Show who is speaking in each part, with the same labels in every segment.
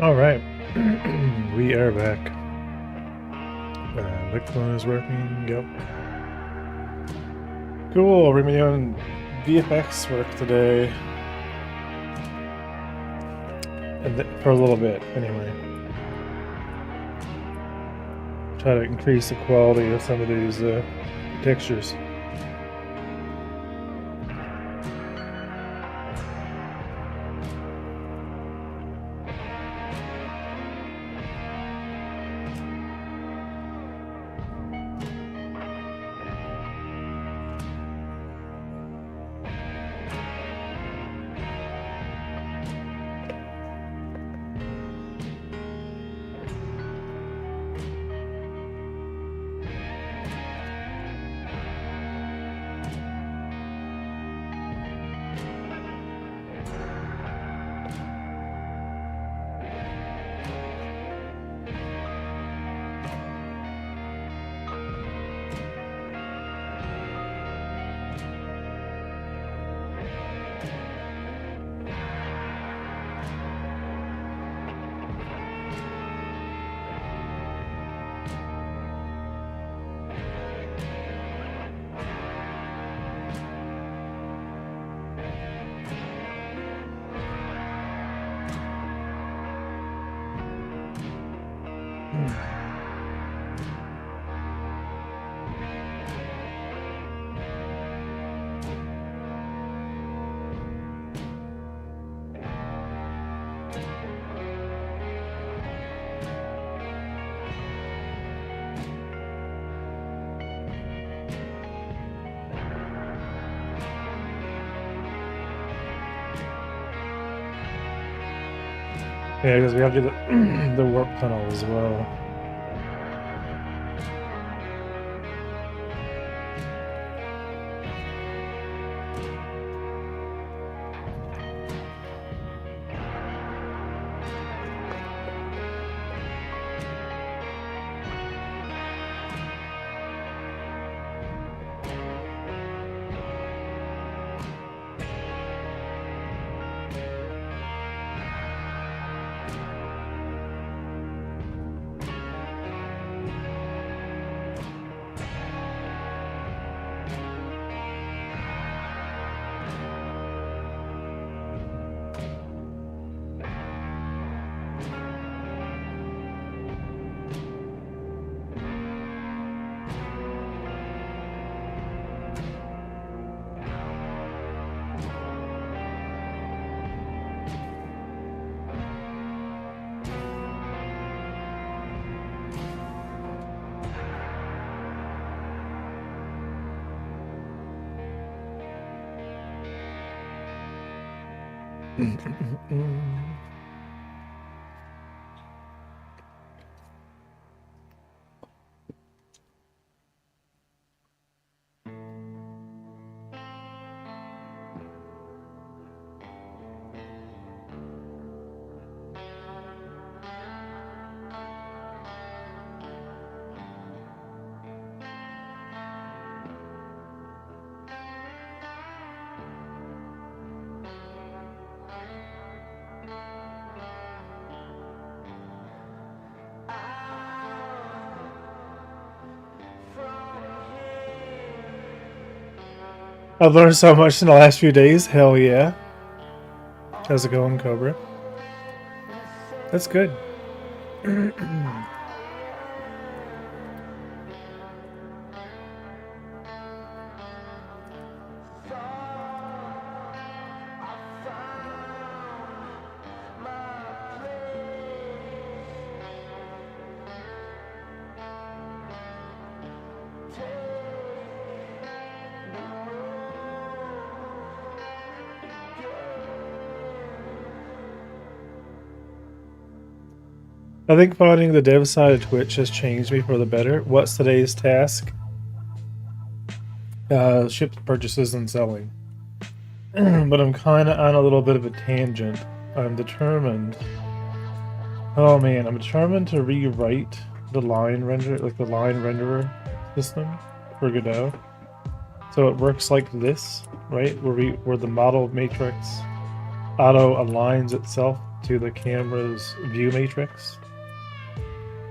Speaker 1: All right, we are back. Microphone is working. Yep. Cool. We're gonna be doing VFX work today, and for a little bit, anyway. Try to increase the quality of some of these textures. Yeah, because we have to do the warp tunnel as well. I've learned so much in the last few days. Hell yeah. How's it going, Cobra? That's good. I think finding the dev side of Twitch has changed me for the better. What's today's task? Ship purchases and selling. But I'm kind of on a little bit of a tangent. I'm determined. Oh man, I'm determined to rewrite the line render, like the line renderer system for Godot. So it works like this, right? Where the model matrix auto aligns itself to the camera's view matrix.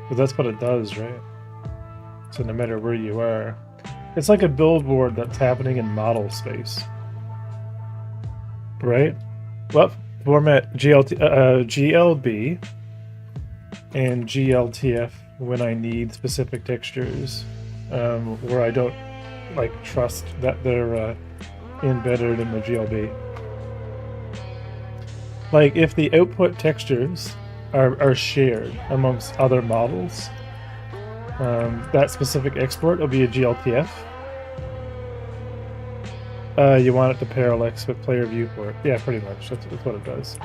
Speaker 1: But that's what it does, right? So no matter where you are, it's like a billboard that's happening in model space, right? Well, format GLB and GLTF when I need specific textures, where I don't like trust that they're embedded in the GLB. Like if the output textures are shared amongst other models, that specific export will be a GLTF. You want it to parallax with player viewport. Yeah, pretty much. That's what it does.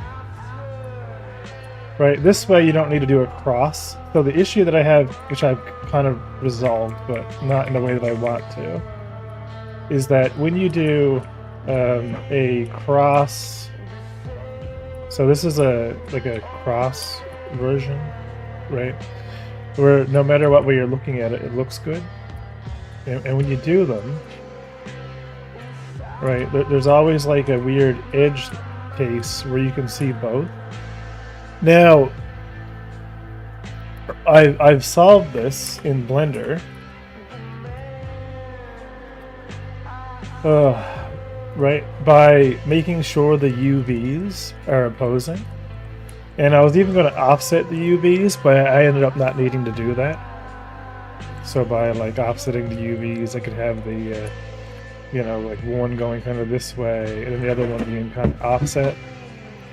Speaker 1: Right, this way you don't need to do a cross. So the issue that I have, which I've kind of resolved, but not in the way that I want to, is that when you do a cross... So this is like a cross version, right? Where no matter what way you're looking at it, it looks good. And when you do them, right, there's always like a weird edge case where you can see both. Now, I've solved this in Blender. Right, by making sure the UVs are opposing. And I was even going to offset the UVs, but I ended up not needing to do that. So by like offsetting the UVs, I could have the, you know, like one going kind of this way, and then the other one being kind of offset.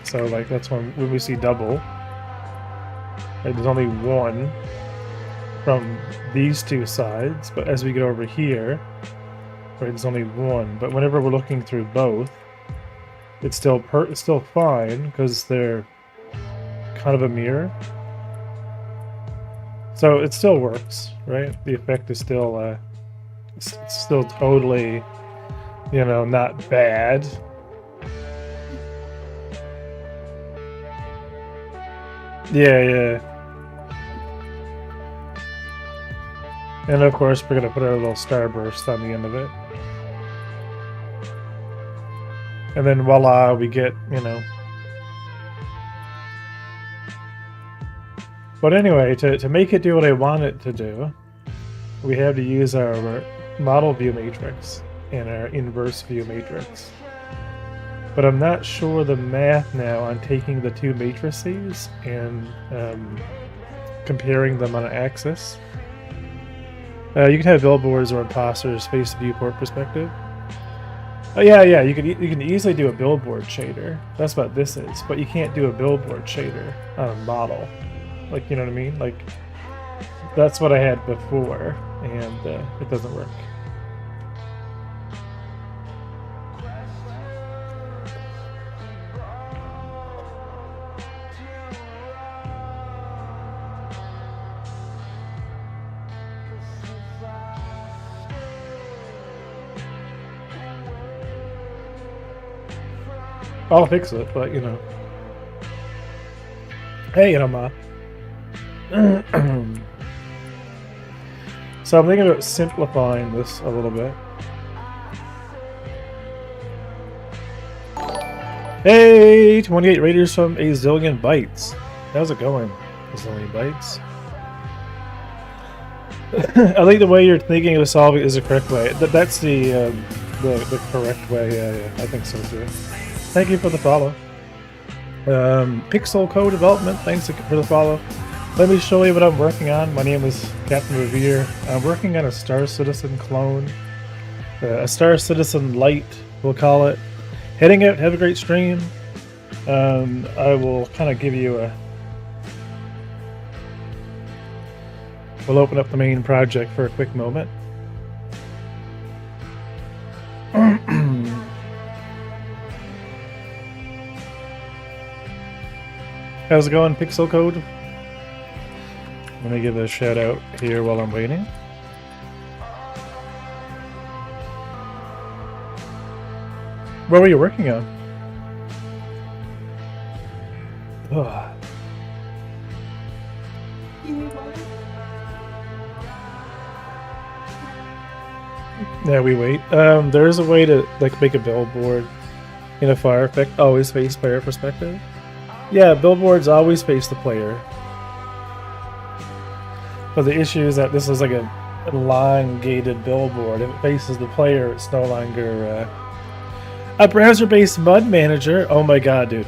Speaker 1: So like that's when we see double. Like there's only one from these two sides, but as we get over here, right, there's only one. But whenever we're looking through both, it's still fine because they're kind of a mirror. So it still works, right? The effect is still it's still totally, you know, not bad. Yeah. And of course, we're gonna put our little starburst on the end of it. And then voila, we get, you know. But anyway, to make it do what I want it to do, we have to use our model view matrix and our inverse view matrix. But I'm not sure the math now on taking the two matrices and comparing them on an axis. You can have billboards or imposters face the viewport perspective. Oh yeah, you can easily do a billboard shader. That's what this is, but you can't do a billboard shader on a model. Like, you know what I mean? Like, that's what I had before, and it doesn't work. I'll fix it, but you know. Hey, you know, Ma. So I'm thinking about simplifying this a little bit. Hey, 28 Raiders from a Zillion Bytes. How's it going, a Zillion Bytes? I think the way you're thinking of solving it is the correct way. That's the correct way. Yeah, I think so too. Thank you for the follow. Pixel Co Development, thanks for the follow. Let me show you what I'm working on. My name is Captain Revere. I'm working on a Star Citizen clone. A Star Citizen Light, we'll call it. Heading out, have a great stream. I will kind of give you a... We'll open up the main project for a quick moment. How's it going, Pixel Code? Let me give a shout out here while I'm waiting. What were you working on? Ugh. Yeah, we wait. There is a way to like make a billboard in a fire effect, always face player perspective. Yeah, billboards always face the player. But the issue is that this is like a elongated billboard. If it faces the player, it's no longer a browser-based mud manager. Oh my god, dude!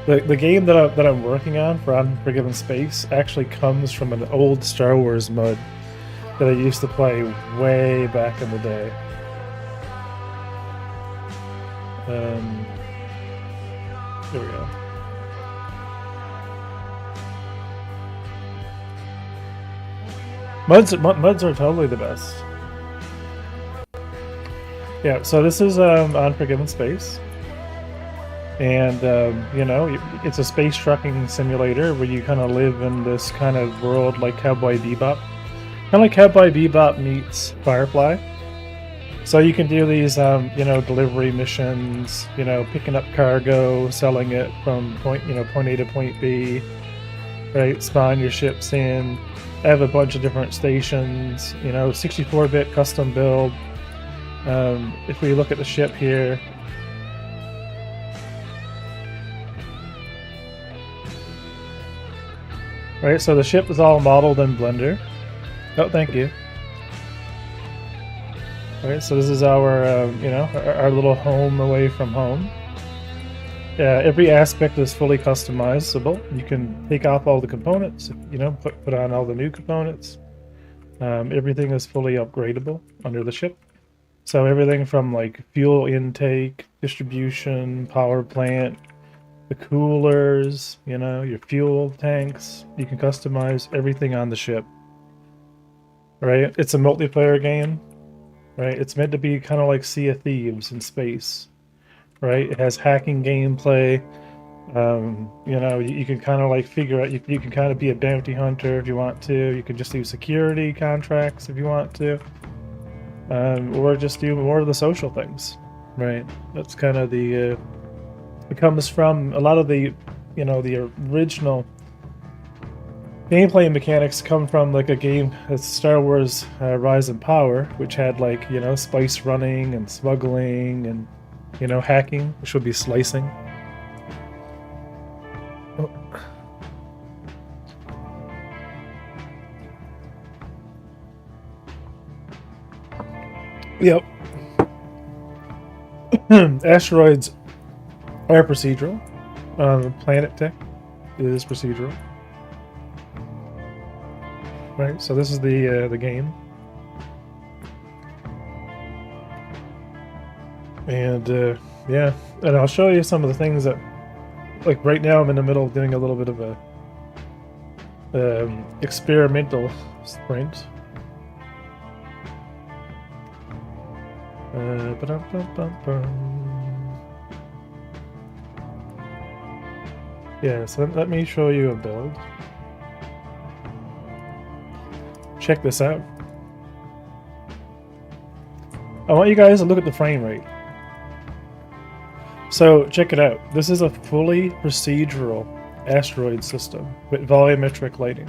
Speaker 1: The game that I'm working on for Unforgiven Space actually comes from an old Star Wars mud that I used to play way back in the day. Here we go. Muds are totally the best. Yeah, so this is Unforgiven Space. And, you know, it's a space trucking simulator where you kind of live in this kind of world like Cowboy Bebop. Kind of like Cowboy Bebop meets Firefly. So you can do these, you know, delivery missions, you know, picking up cargo, selling it from point A to point B, right? Spawn your ships in. I have a bunch of different stations, you know, 64-bit custom build. If we look at the ship here, right, so the ship is all modeled in Blender. Oh, thank you. Alright, so this is our, you know, our little home away from home. Every aspect is fully customizable. You can take off all the components, you know, put on all the new components. Everything is fully upgradable under the ship. So everything from like fuel intake, distribution, power plant, the coolers, you know, your fuel tanks. You can customize everything on the ship. Right? It's a multiplayer game. Right? It's meant to be kind of like Sea of Thieves in space. Right? It has hacking gameplay. You know, you can kind of like figure out, you can kind of be a bounty hunter if you want to. You can just do security contracts if you want to. Or just do more of the social things. Right? That's kind of the, it comes from a lot of the, you know, the original gameplay mechanics come from like a game that's Star Wars Rise in Power, which had like, you know, spice running and smuggling and, you know, hacking, which would be slicing. Oh. Yep. Asteroids are procedural. Planet Tech is procedural. Right, so this is the game. And yeah, and I'll show you some of the things that, like right now I'm in the middle of doing a little bit of a experimental sprint. Yeah, so let me show you a build. Check this out. I want you guys to look at the frame rate. So check it out. This is a fully procedural asteroid system with volumetric lighting.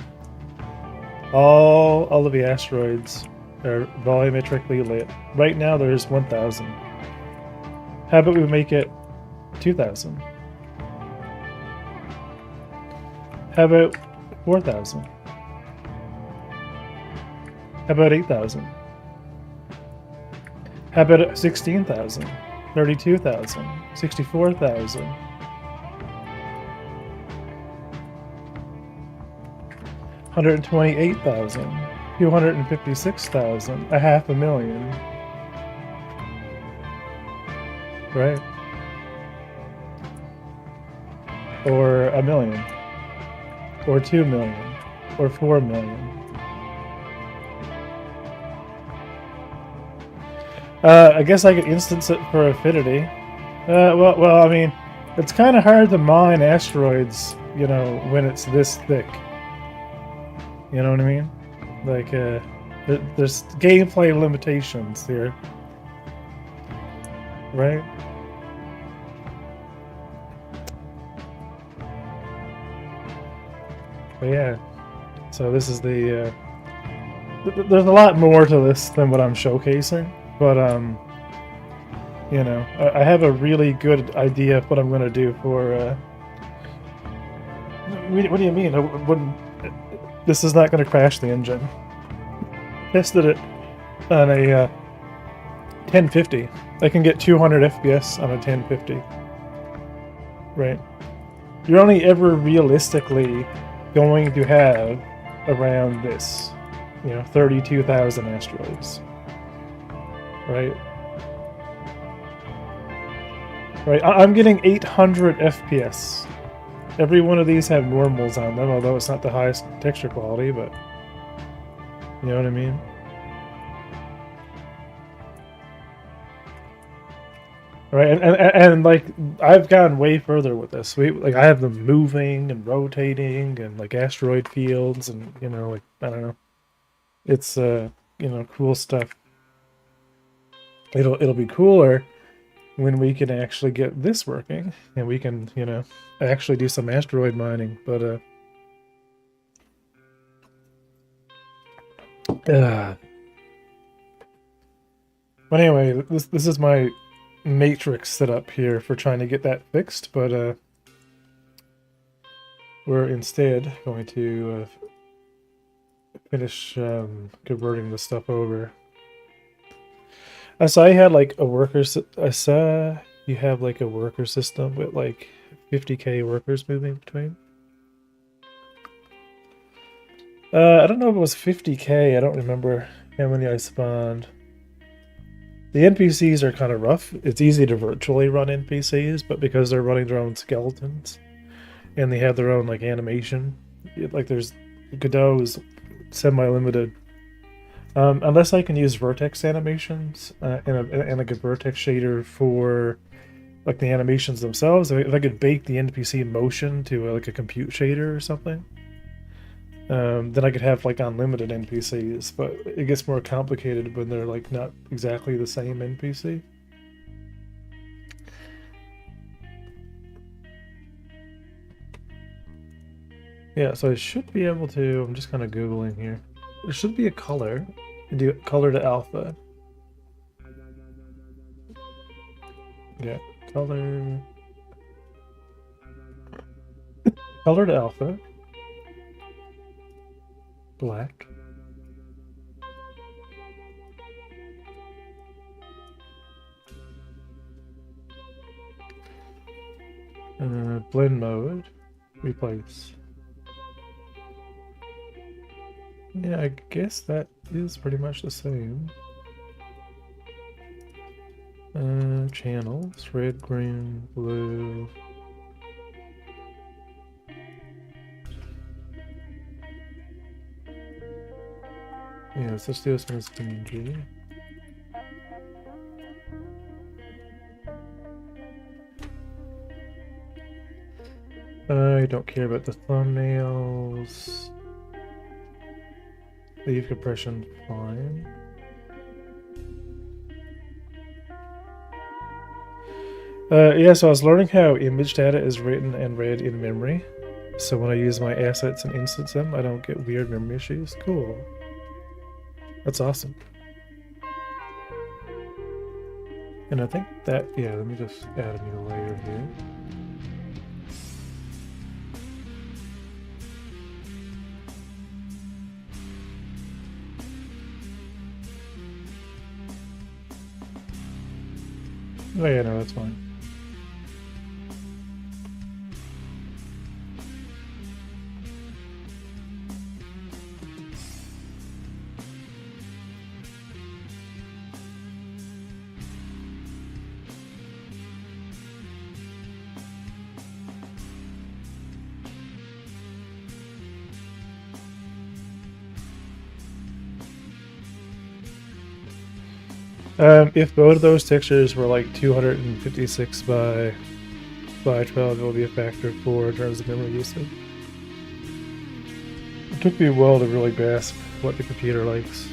Speaker 1: All of the asteroids are volumetrically lit. Right now there's 1,000. How about we make it 2,000? How about 4,000? How about 8,000? How about 16,000? 32,000? 64,000? 128,000? 256,000? 500,000? Right? Or 1 million? Or 2 million? Or 4 million? I guess I could instance it for affinity. Well, I mean, it's kind of hard to mine asteroids, you know, when it's this thick. You know what I mean? Like, there's gameplay limitations here. Right? But yeah, so this is the, there's a lot more to this than what I'm showcasing, but You know, I have a really good idea of what I'm going to do for. What do you mean? I wouldn't. This is not going to crash the engine. Tested it on a 1050. I can get 200 FPS on a 1050. Right. You're only ever realistically going to have around this, 32,000 asteroids. Right? Right, I'm getting 800 FPS. Every one of these have normals on them, although it's not the highest texture quality, but you know what I mean? Right, and like, I've gone way further with this. I have them moving and rotating and like asteroid fields and, like, I don't know. It's, cool stuff. It'll be cooler when we can actually get this working and we can, actually do some asteroid mining. But but anyway, this is my matrix setup here for trying to get that fixed, but we're instead going to finish converting the stuff over. I saw you had like a worker. I saw you have like a worker system with like 50k workers moving between. I don't know if it was 50k. I don't remember how many I spawned. The NPCs are kind of rough. It's easy to virtually run NPCs, but because they're running their own skeletons and they have their own like animation, like there's Godot is semi-limited. Unless I can use vertex animations and like a vertex shader for like the animations themselves. If I could bake the NPC motion to like a compute shader or something, then I could have like unlimited NPCs. But it gets more complicated when they're like not exactly the same NPC. Yeah, so I should be able to. I'm just kind of googling here. There should be a color. Do color to alpha. Yeah, color. Color to alpha. Black. Blend mode. Replace. Yeah, I guess that is pretty much the same. Channels, red, green, blue. Yeah, let's just do this one as PNG. I don't care about the thumbnails. Leave compression fine. Yeah, so I was learning how image data is written and read in memory. So when I use my assets and instance them, I don't get weird memory issues. Cool. That's awesome. And I think that, yeah, let me just add a new layer here. Oh yeah, no, that's fine. If both of those textures were like 256 by 12, it will be a factor of 4 in terms of memory usage. It took me a while to really grasp what the computer likes.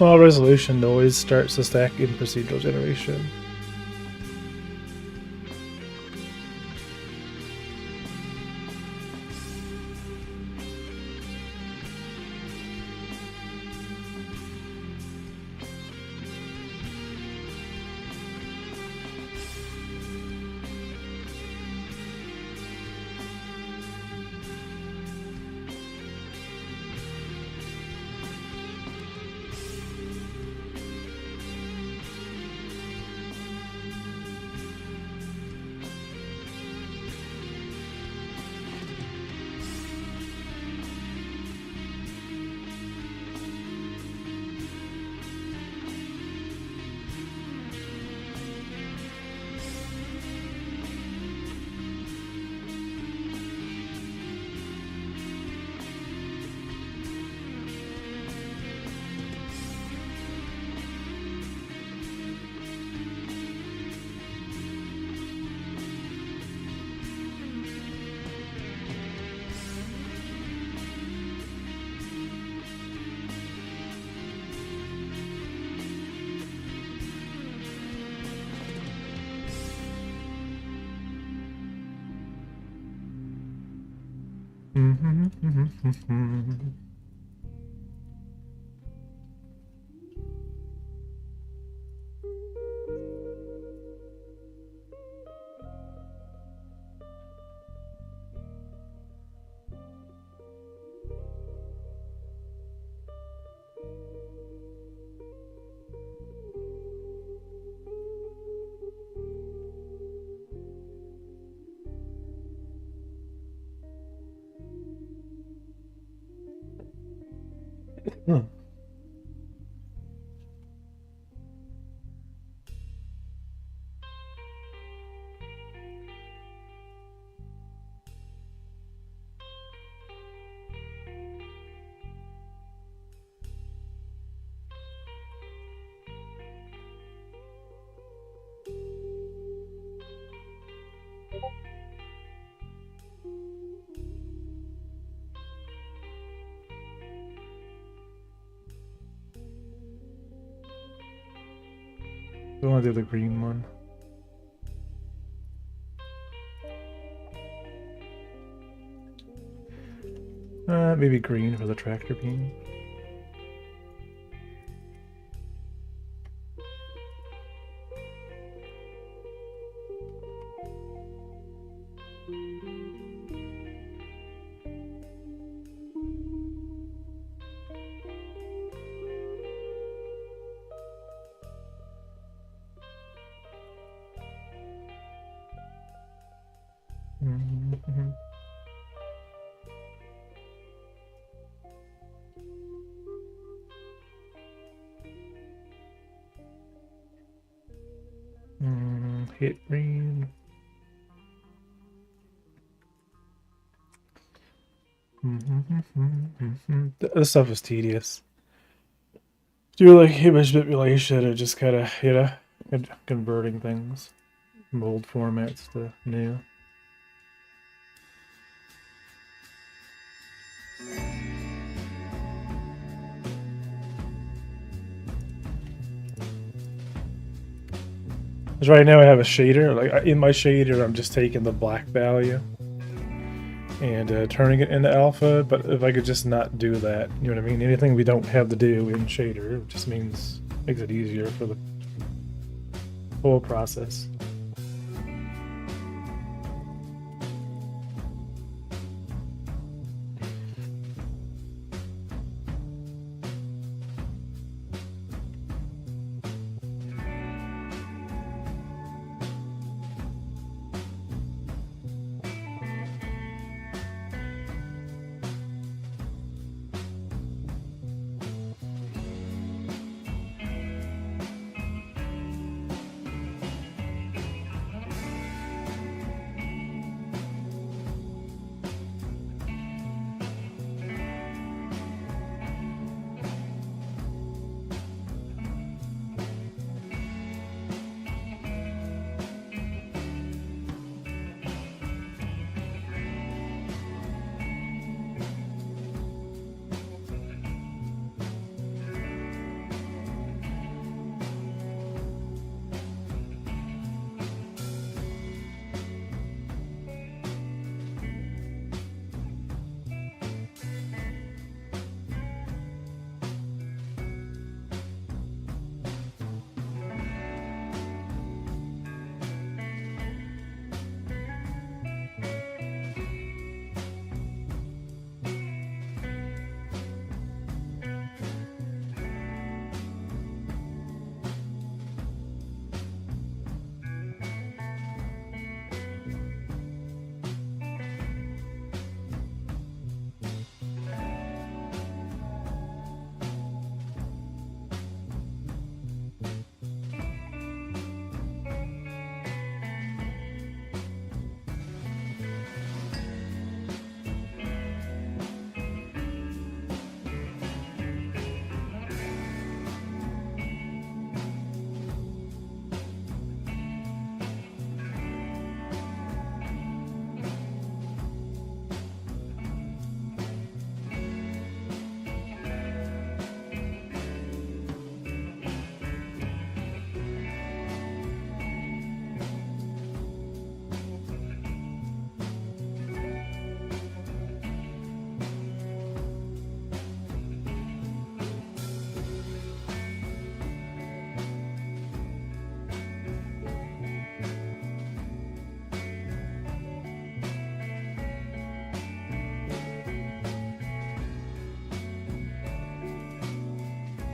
Speaker 1: Small resolution noise starts the stack in procedural generation. I want to do the green one. Maybe green for the tractor beam. Hit green. This stuff is tedious. Do like image manipulation and just kind of, you know, converting things from old formats to new. Because right now I have a shader. Like in my shader, I'm just taking the black value and turning it into alpha. But if I could just not do that, you know what I mean? Anything we don't have to do in shader just makes it easier for the whole process.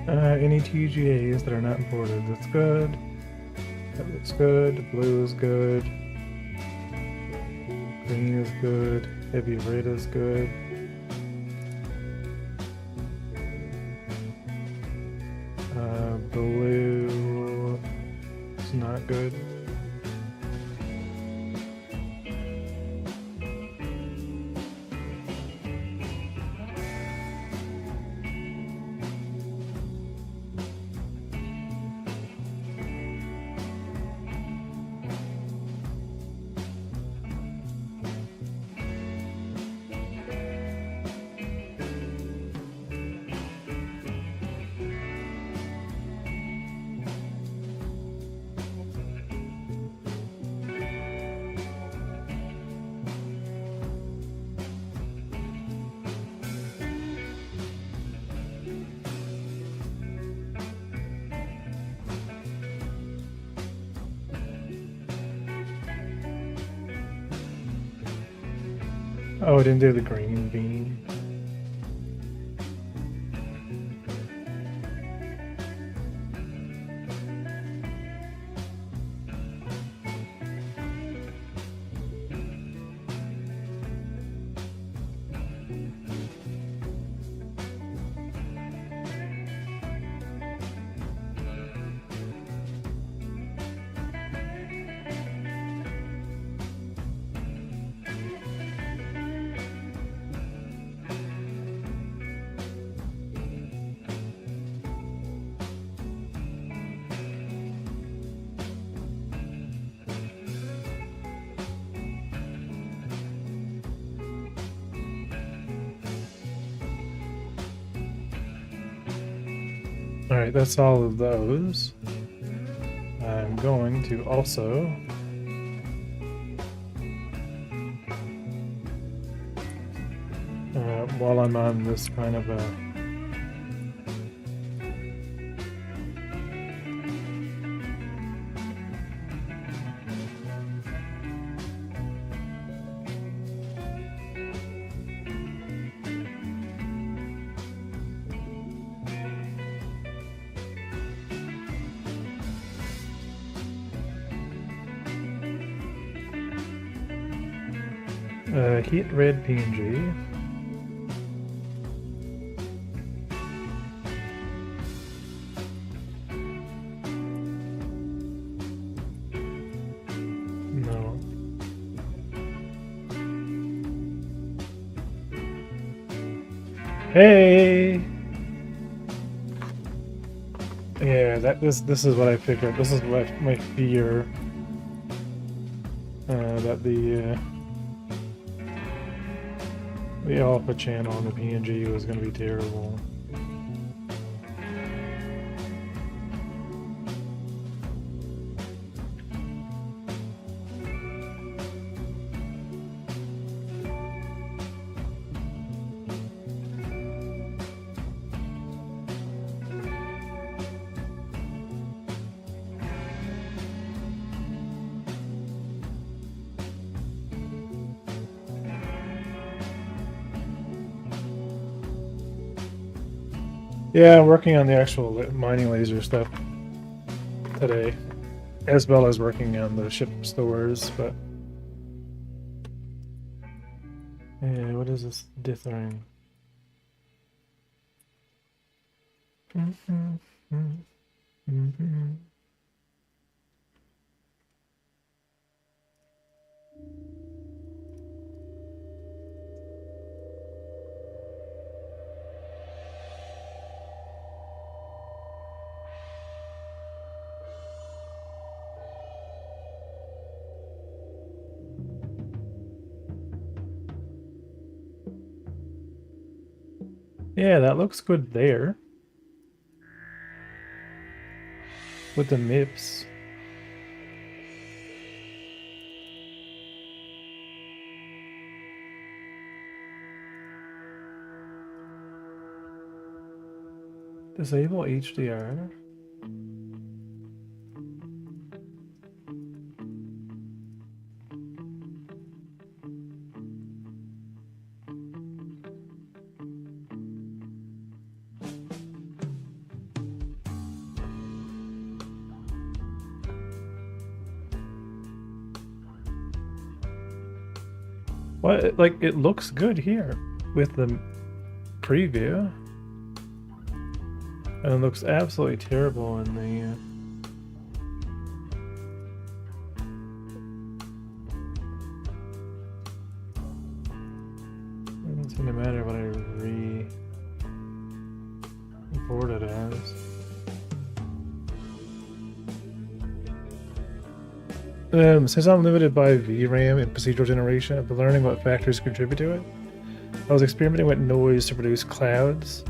Speaker 1: Any TGAs that are not imported. That's good. That looks good. Blue is good. Green is good. Heavy red is good. Blue is not good. Oh, I didn't do the green bean. Alright, that's all of those. I'm going to also while I'm on this kind of a heat red PNG. No. Hey. Yeah, this is what I figured. This is what my fear that the alpha channel on the PNG was going to be terrible. Yeah, I'm working on the actual mining laser stuff today, as well as working on the ship stores, but... Yeah, what is this dithering? Yeah, that looks good there. With the MIPS. Disable HDR. What? Like, it looks good here with the preview. And it looks absolutely terrible in the... It doesn't seem to matter what I re-import it as. Since I'm limited by VRAM and procedural generation, I've been learning what factors contribute to it. I was experimenting with noise to produce clouds,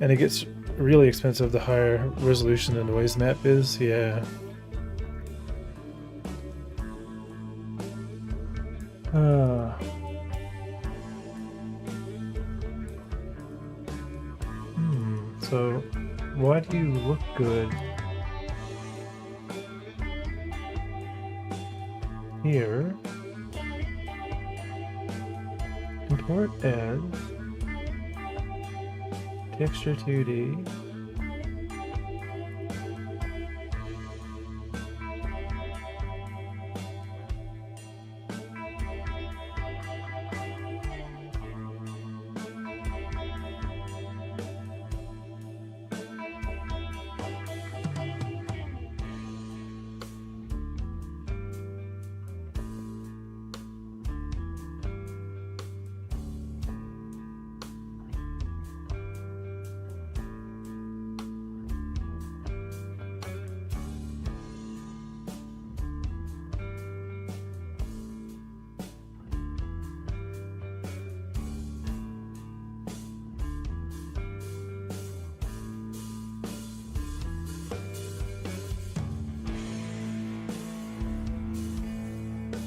Speaker 1: and it gets really expensive the higher resolution the noise map is. Yeah. So, why do you look good here? Import as texture 2D.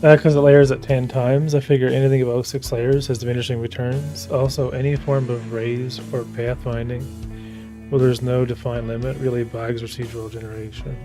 Speaker 1: Because it layers at 10 times, I figure anything above 6 layers has diminishing returns. Also, any form of raise or pathfinding where there's no defined limit really bogs procedural generation.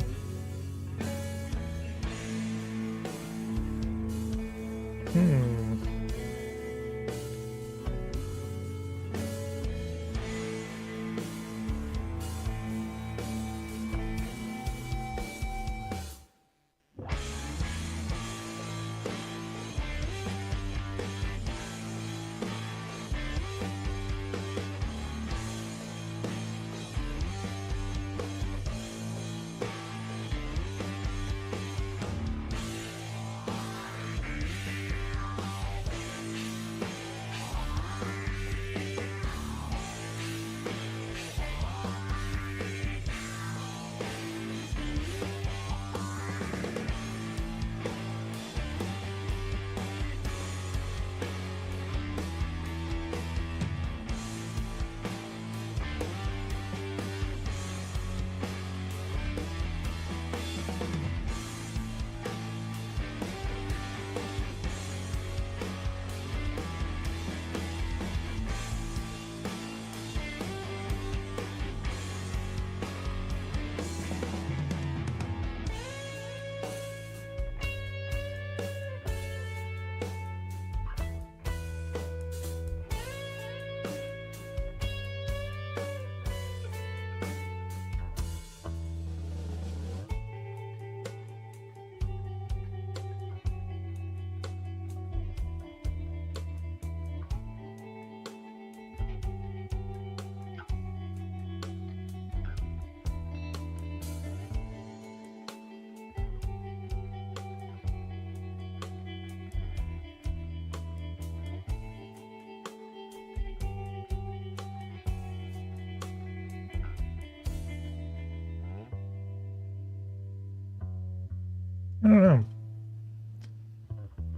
Speaker 1: I don't know.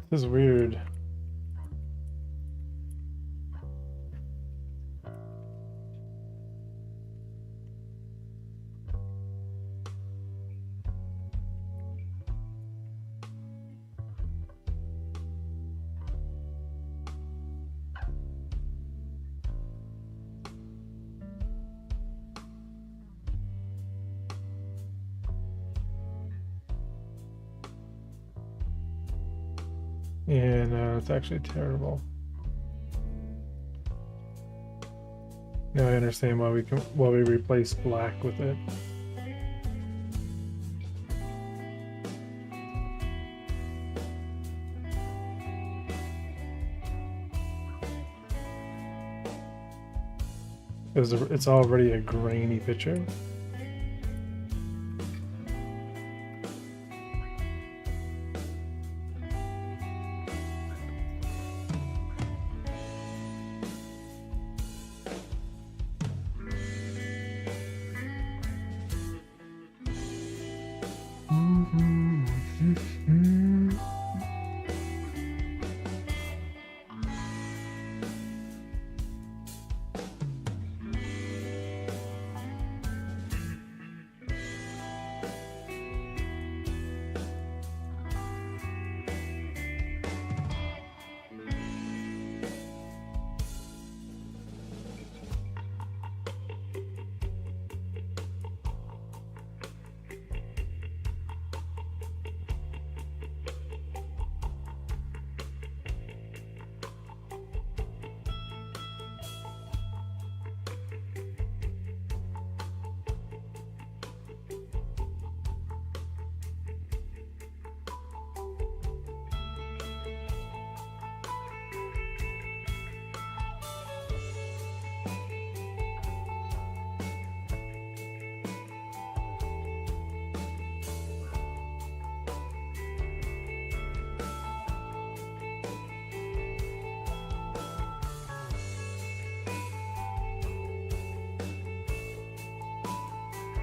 Speaker 1: This is weird. Yeah, no, it's actually terrible. Now I understand why we replace black with it. It's already a grainy picture.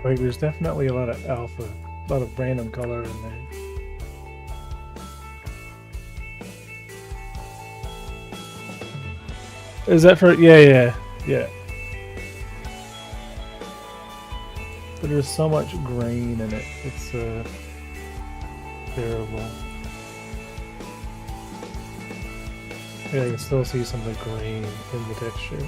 Speaker 1: Like, there's definitely a lot of alpha, a lot of random color in there. Is that for? Yeah. But there's so much grain in it. It's terrible. Yeah, I can still see some of the grain in the texture.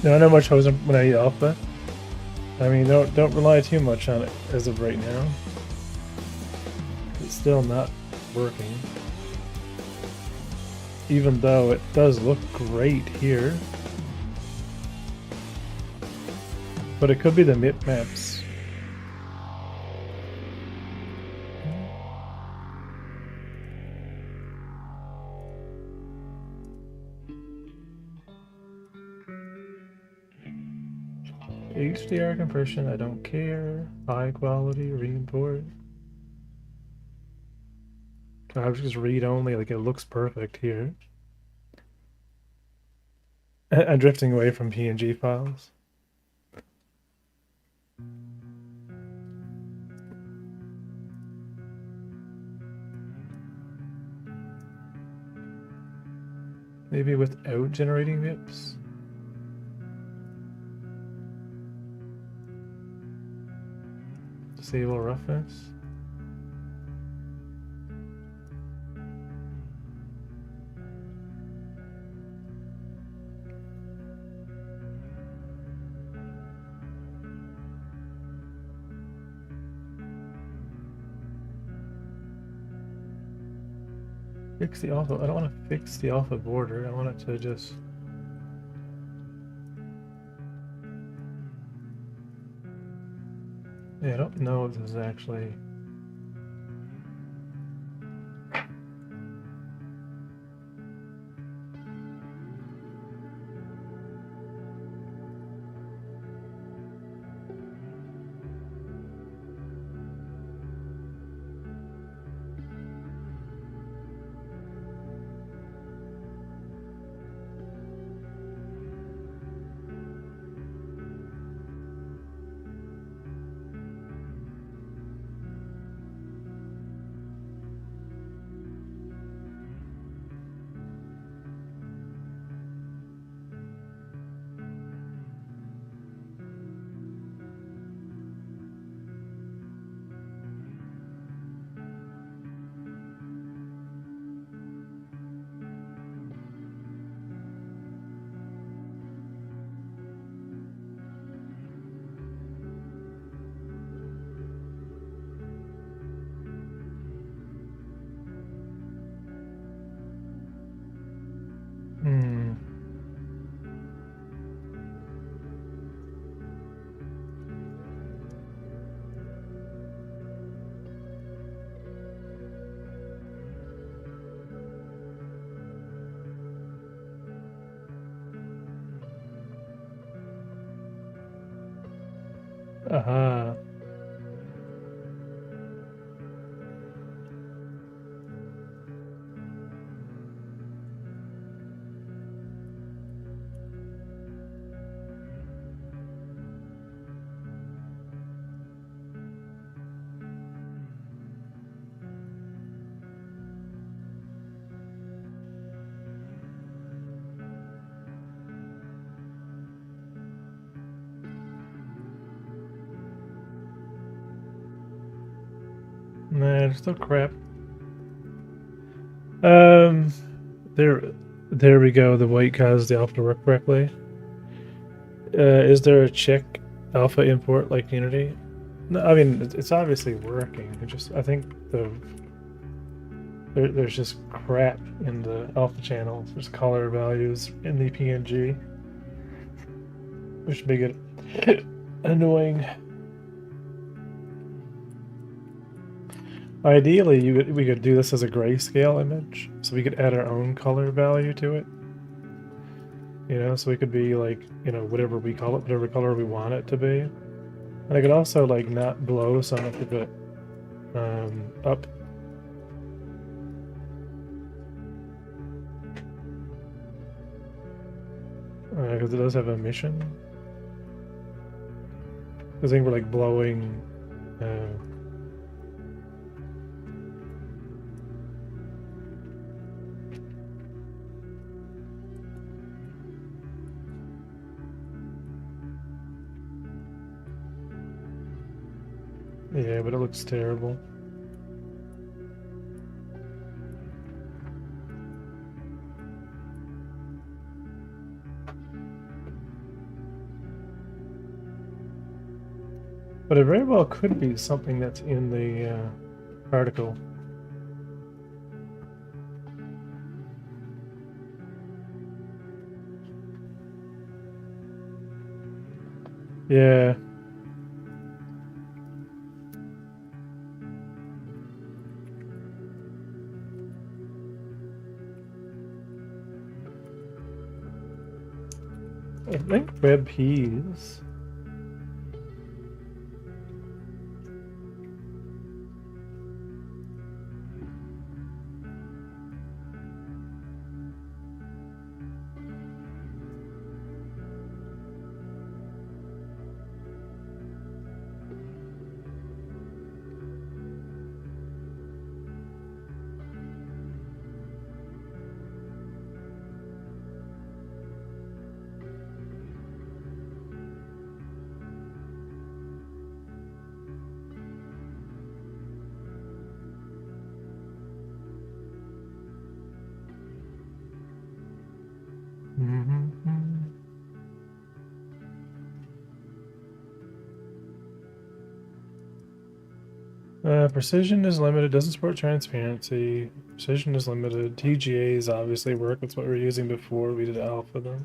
Speaker 1: No, not much hoes when I eat alpha. I mean, don't rely too much on it as of right now. It's still not working. Even though it does look great here. But it could be the mip maps. HDR compression, I don't care. High quality, re-import. I was just read only, like it looks perfect here. I'm drifting away from PNG files. Maybe without generating MIPS. Disable roughness. Fix the alpha. I don't want to fix the alpha border. I want it to just... Yeah, I don't know if this is actually... Aha. Nah, it's still crap. There we go. The white caused the alpha to work correctly. Is there a check alpha import like Unity? No, I mean it's obviously working. I think there's just crap in the alpha channel. There's color values in the PNG, which make it annoying. Ideally, we could do this as a grayscale image, so we could add our own color value to it. You know, so we could be like, you know, whatever we call it, whatever color we want it to be. And I could also like not blow some of it up. Because it does have emission. I think we're like blowing. Yeah, but it looks terrible. But it very well could be something that's in the article. Yeah. I think WebP's. Precision is limited, doesn't support transparency. Precision is limited. TGAs obviously work, that's what we were using before we did alpha then.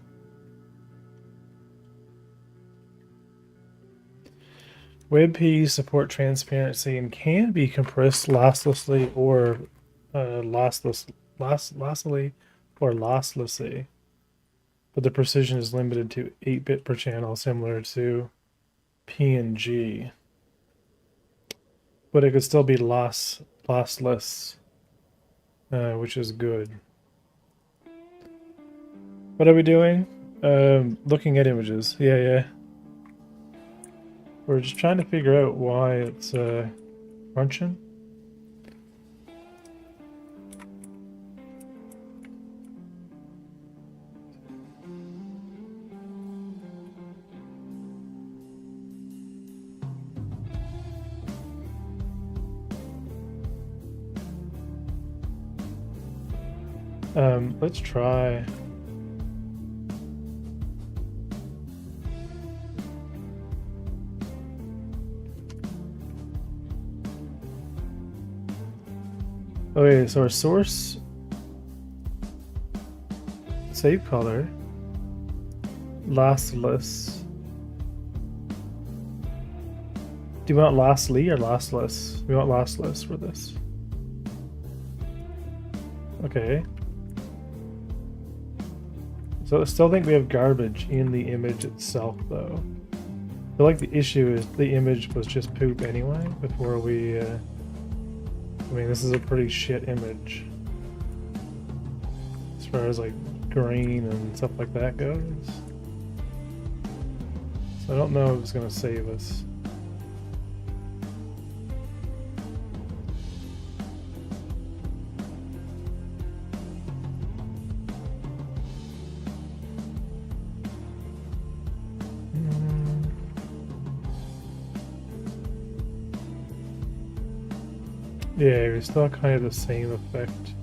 Speaker 1: WebP support transparency and can be compressed losslessly or losslessly or losslessly. But the precision is limited to 8-bit per channel, similar to PNG. But it could still be lossless, which is good. What are we doing? Looking at images. Yeah. We're just trying to figure out why it's crunching. Let's try. Okay, so our source save color lossless. Do you want lostly or lossless? We want lossless for this. Okay. So I still think we have garbage in the image itself, though. feel like the issue is the image was just poop anyway before we, I mean, this is a pretty shit image. As far as like green and stuff like that goes. So I don't know if it's gonna save us. Yeah, we still kind of the same effect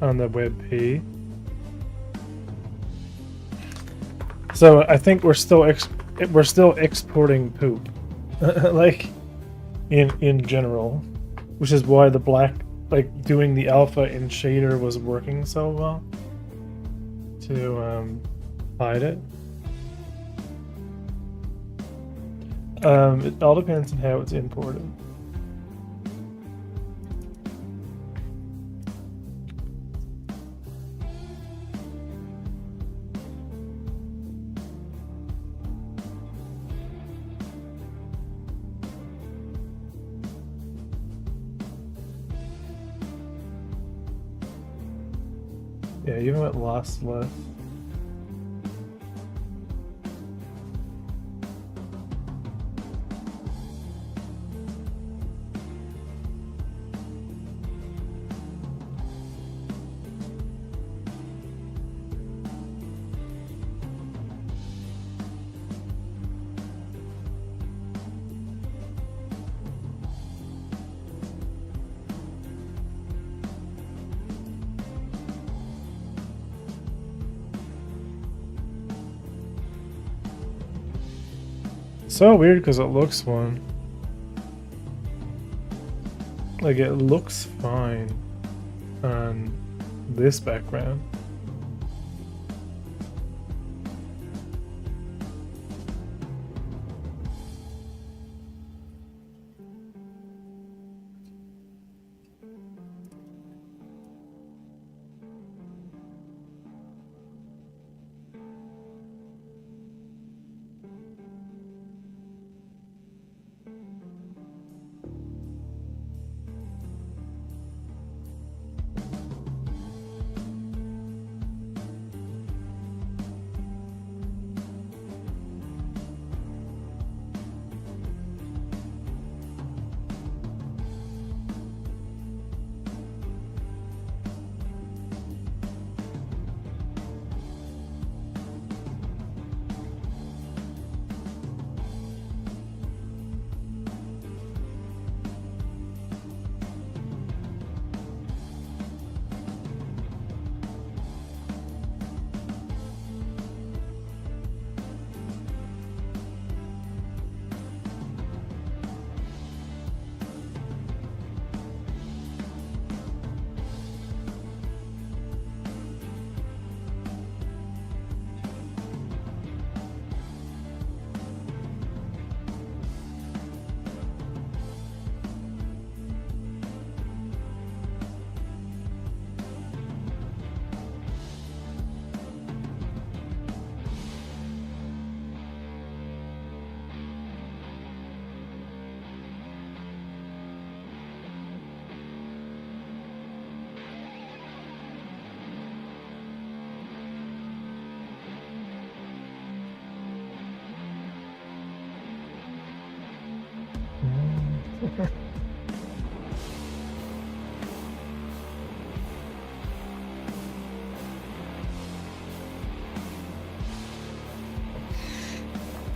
Speaker 1: on the WebP. So I think we're still exporting poop, like in general, which is why the black, like doing the alpha in shader was working so well to hide it. It all depends on how it's imported. Yeah, even with lossless. So weird because it looks one. Like it looks fine on this background.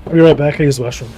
Speaker 1: I'll be right back. I use the restroom.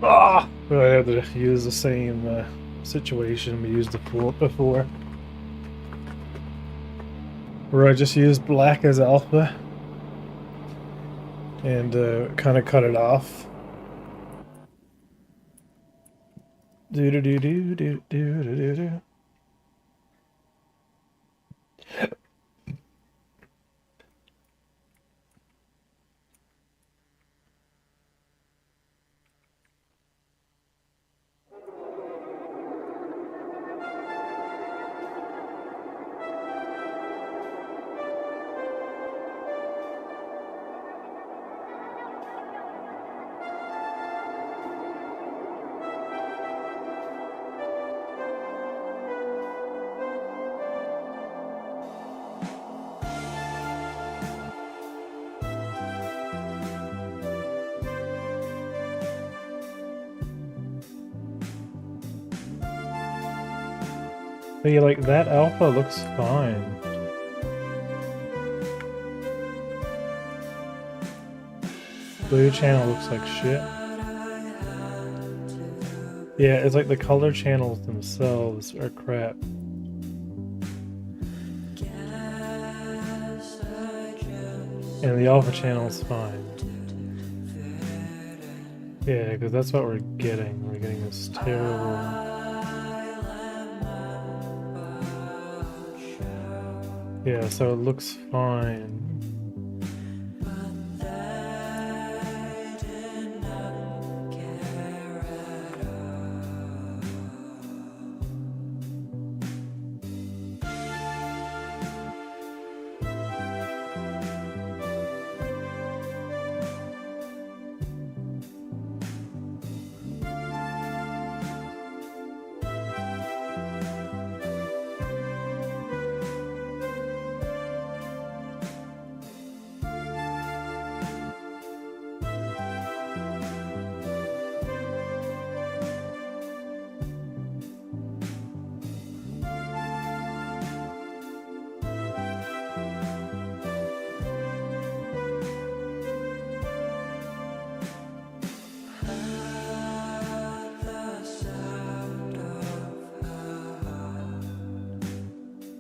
Speaker 1: Ah! I had to use the same situation we used before. Where I just used black as alpha. And kind of cut it off. Do do do do do do do do. But yeah, like that alpha looks fine. Blue channel looks like shit. Yeah, it's like the color channels themselves are crap. And the alpha channel is fine. Yeah, because that's what we're getting. We're getting this terrible... Yeah, so it looks fine.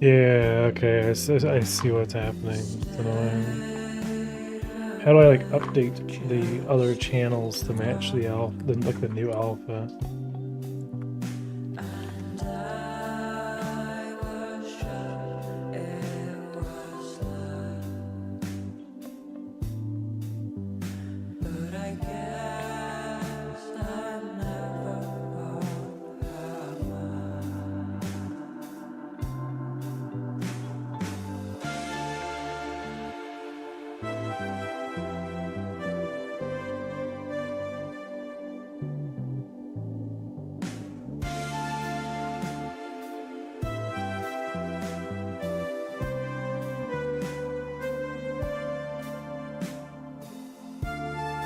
Speaker 1: Yeah, okay, I see what's happening. It's annoying. How do I like update the other channels to match the alpha, like the new alpha?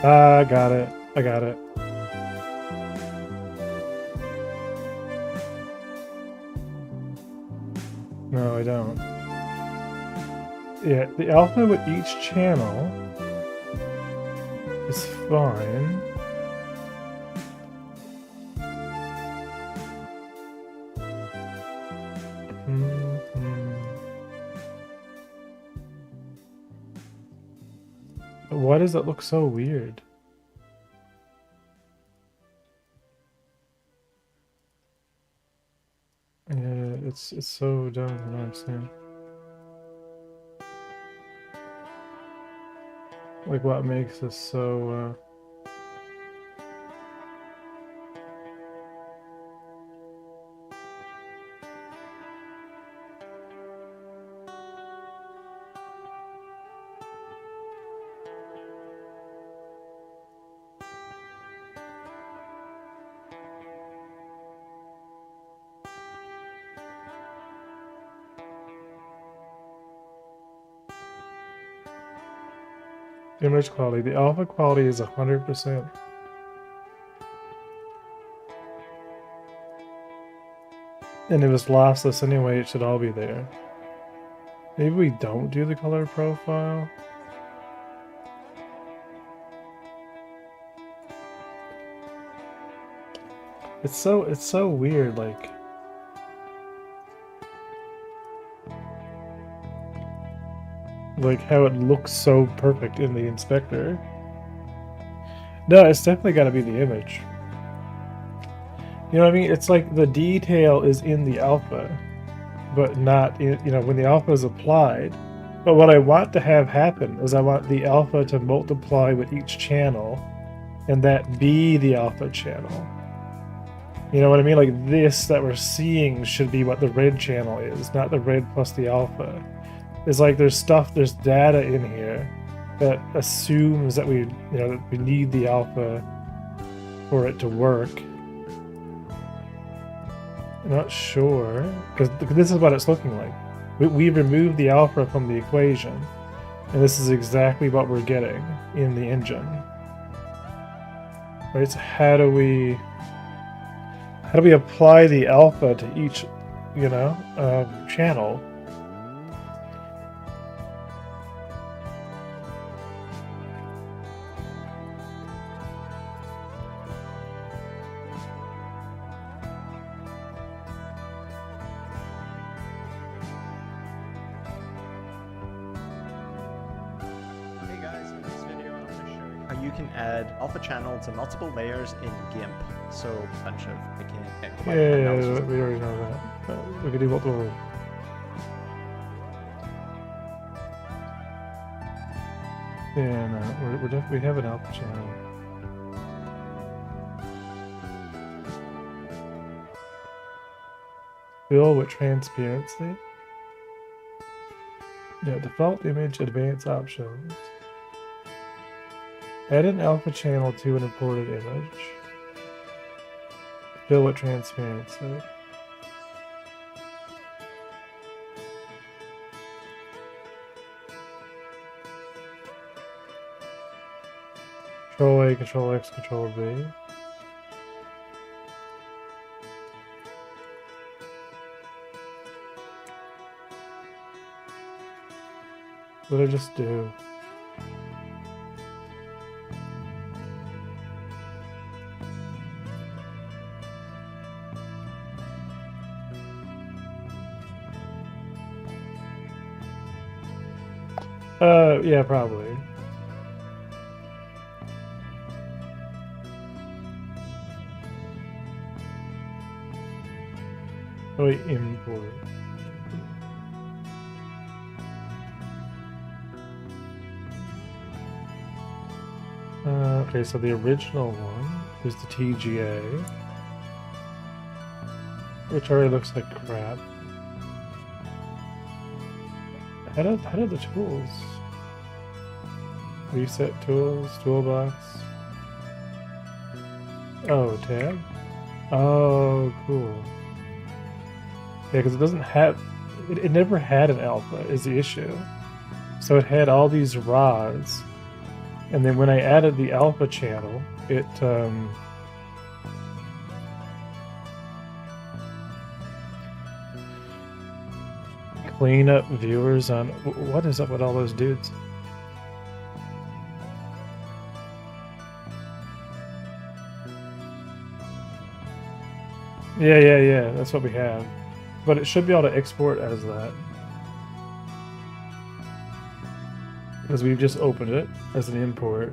Speaker 1: I got it. I got it. No, I don't. Yeah, the alpha with each channel is fine. Why does it look so weird? Yeah, it's so dumb. I don't understand. Like, what makes this so? Image quality. The alpha quality is 100%. And if it's lossless anyway, it should all be there. Maybe we don't do the color profile. It's so weird, like how it looks so perfect in the inspector. No, it's definitely got to be the image. You know what I mean? It's like the detail is in the alpha, but not in, you know, when the alpha is applied. But what I want to have happen is I want the alpha to multiply with each channel, and that be the alpha channel. You know what I mean? Like this that we're seeing should be what the red channel is, not the red plus the alpha. It's like there's data in here that assumes that we need the alpha for it to work. I'm not sure, because this is what it's looking like. We removed the alpha from the equation, and this is exactly what we're getting in the engine. Right, so how do we apply the alpha to each, channel?
Speaker 2: You can add alpha channel to multiple layers in GIMP. So a bunch of
Speaker 1: yeah, we already know that. We can do multiple. Yeah, no, we definitely have an alpha channel. Fill with transparency. Yeah, default image, advanced options. Add an alpha channel to an imported image. Fill with transparency. Control A, Control X, Control V. What did I just do? Yeah, probably. Oh, wait, import. Okay, so the original one is the TGA, which already looks like crap. How did the tools? Reset tools, toolbox. Oh, tab? Oh, cool. Yeah, because it doesn't have... It never had an alpha, is the issue. So it had all these rods. And then when I added the alpha channel, it... clean up viewers on... What is up with all those dudes? Yeah, that's what we have. But it should be able to export as that. Because we've just opened it as an import.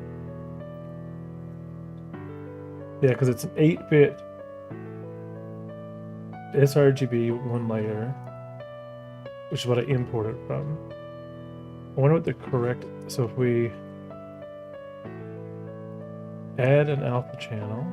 Speaker 1: Yeah, because it's an 8-bit sRGB one layer, which is what I imported from. I wonder what the correct... So if we add an alpha channel...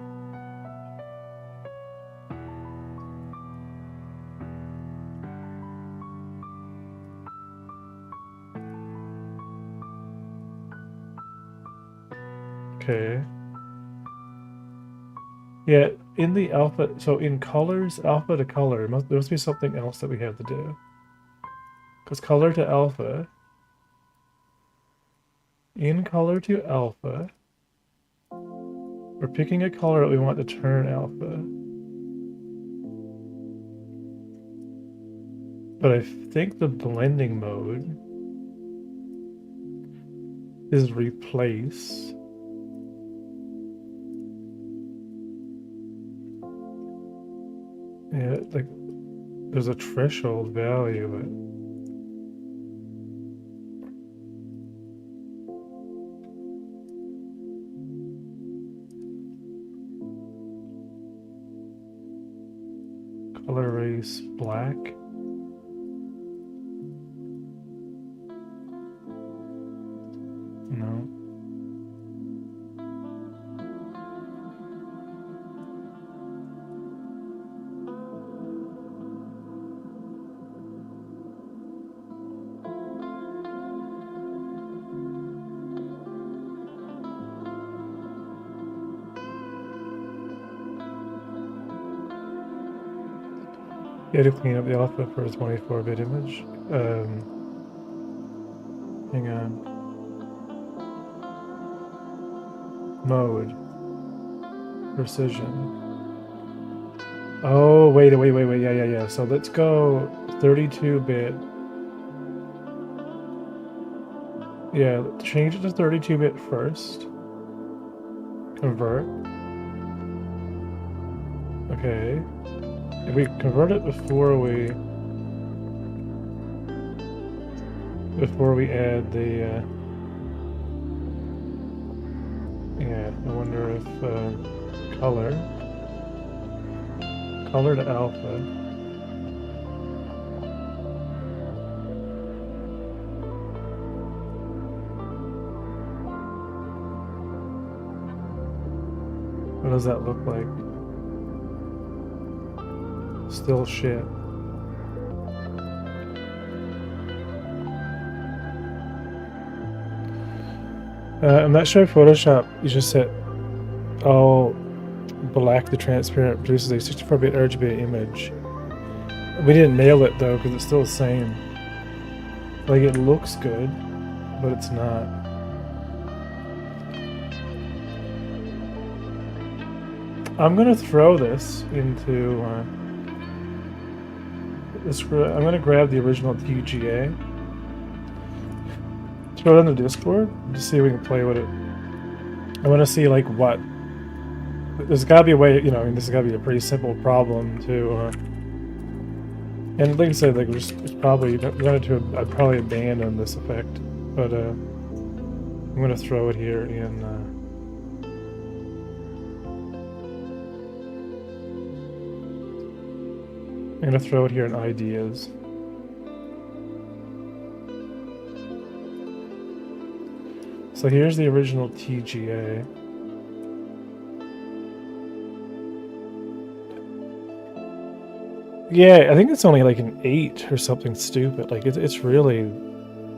Speaker 1: Okay. Yeah, in the alpha, so in colors, alpha to color, there must be something else that we have to do. Because color to alpha, in color to alpha, we're picking a color that we want to turn alpha. But I think the blending mode is replace. Yeah, like there's a threshold value, but color race black. No. Yeah, to clean up the alpha for a 24-bit image. Hang on. Mode. Precision. Oh, wait. Yeah. So let's go 32-bit. Yeah, change it to 32-bit first. Convert. Okay. If we convert it before we add the yeah, I wonder if color to alpha. What does that look like? Still shit. I'm not sure if Photoshop, you just set all black to transparent produces a 64-bit RGB image. We didn't nail it though, because it's still the same. Like, it looks good, but it's not. I'm gonna throw this into I'm gonna grab the original TGA, throw it on the Discord, to see if we can play with it. I want to see like what. There's got to be a way, you know. I mean, this has got to be a pretty simple problem to. And like I said, like it's probably I'd probably abandon this effect, but I'm gonna throw it here in. I'm gonna throw it here in ideas. So here's the original TGA. Yeah, I think it's only like an 8 or something stupid. Like it's really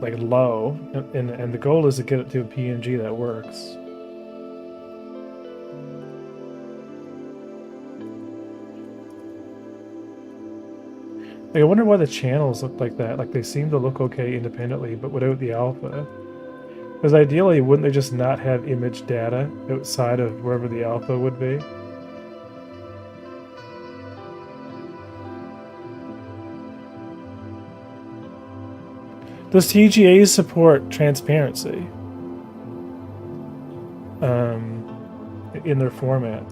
Speaker 1: like low, and the goal is to get it to a PNG that works. Like, I wonder why the channels look like that. Like, they seem to look okay independently, but without the alpha. Because ideally, wouldn't they just not have image data outside of wherever the alpha would be? Does TGA support transparency in their format?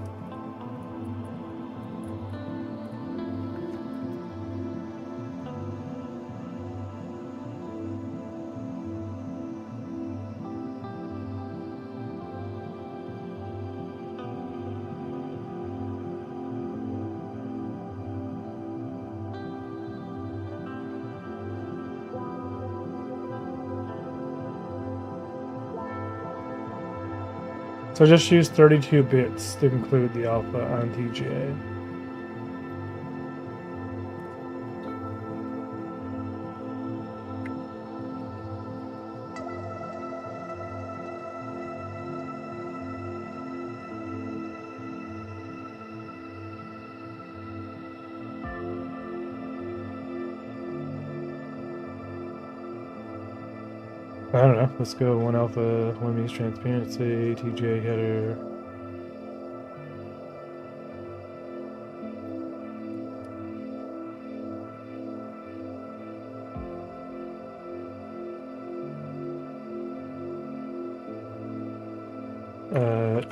Speaker 1: So just use 32 bits to conclude the alpha on TGA. I don't know. Let's go 1 alpha, 1 means transparency, TGA header.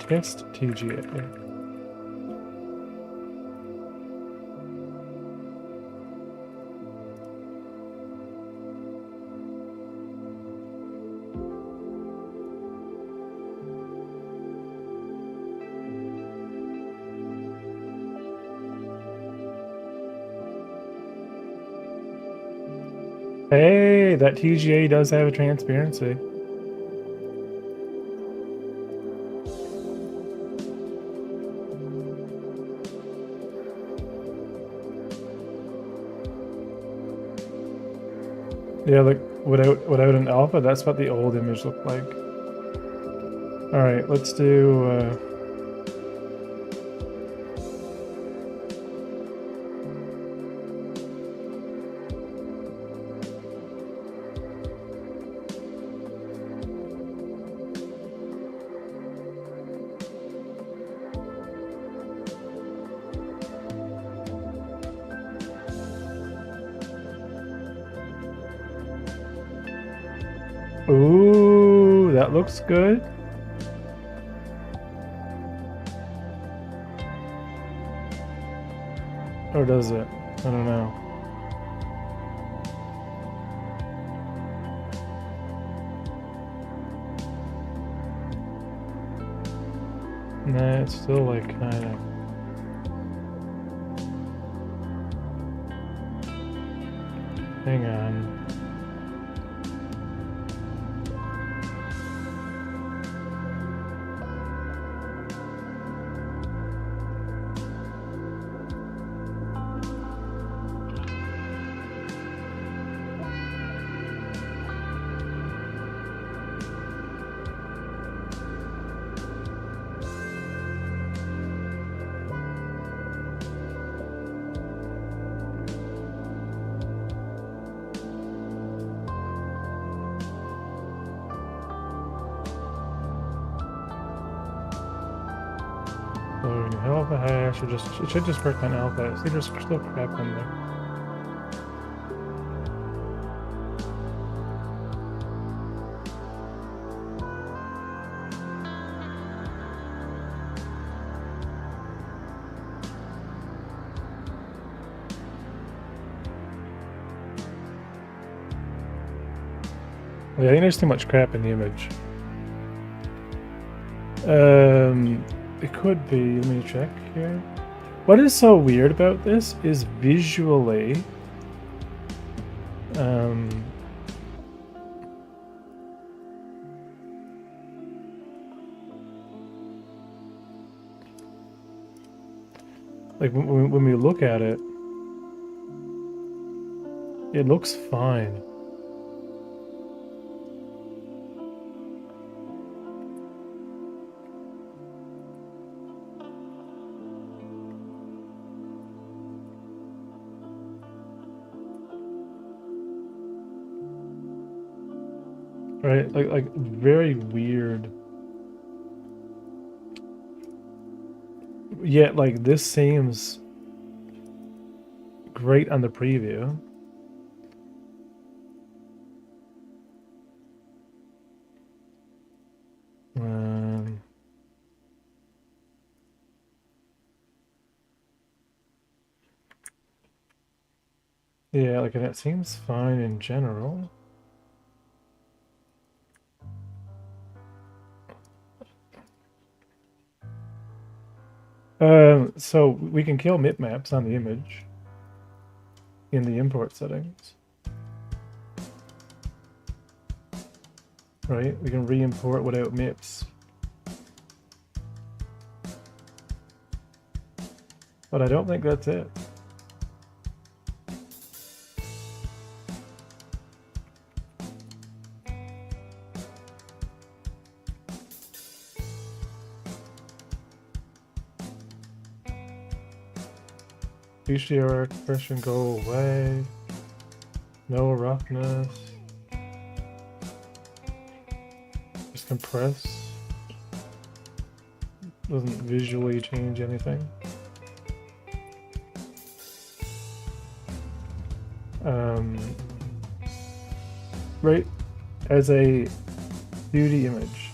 Speaker 1: Test TGA. Hey, that TGA does have a transparency. Yeah, like without an alpha, that's what the old image looked like. All right, let's do. Ooh, that looks good. Or does it? I don't know. Nah, it's still like kind of. Hang on. So new alpha hash, or just it should just work on alpha. See, there's still crap in there. Yeah, I think there's too much crap in the image. It could be. Let me check here. What is so weird about this is visually, like when we look at it, it looks fine. Right, like very weird. Yet, like this seems great on the preview. Yeah, like and it seems fine in general. So we can kill bitmaps on the image in the import settings. Right? We can re-import without MIPS. But I don't think that's it. PCR expression go away. No roughness. Just compress. Doesn't visually change anything. Right, as a 2D image.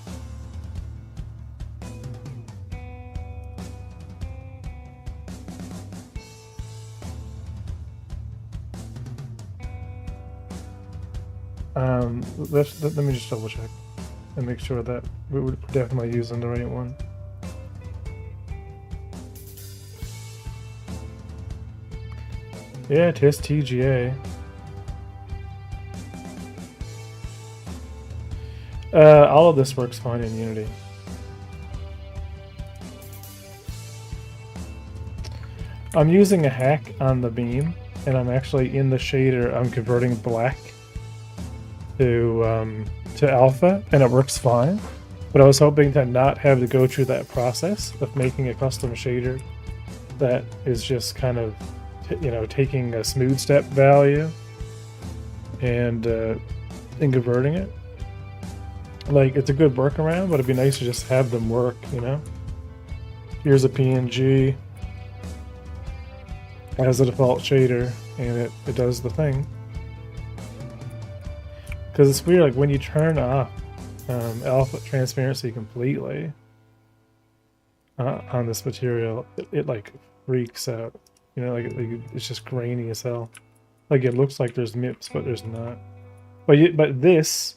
Speaker 1: Let me just double check and make sure that we're definitely using the right one. Yeah, test TGA. All of this works fine in Unity. I'm using a hack on the beam, and I'm actually in the shader. I'm converting black to alpha, and it works fine. But I was hoping to not have to go through that process of making a custom shader that is just kind of, taking a smooth step value and converting it. Like, it's a good workaround, but it'd be nice to just have them work, Here's a PNG as a default shader, and it does the thing. Because it's weird, like when you turn off alpha transparency completely on this material, it like freaks out. Like it's just grainy as hell. Like it looks like there's MIPS, but there's not. But this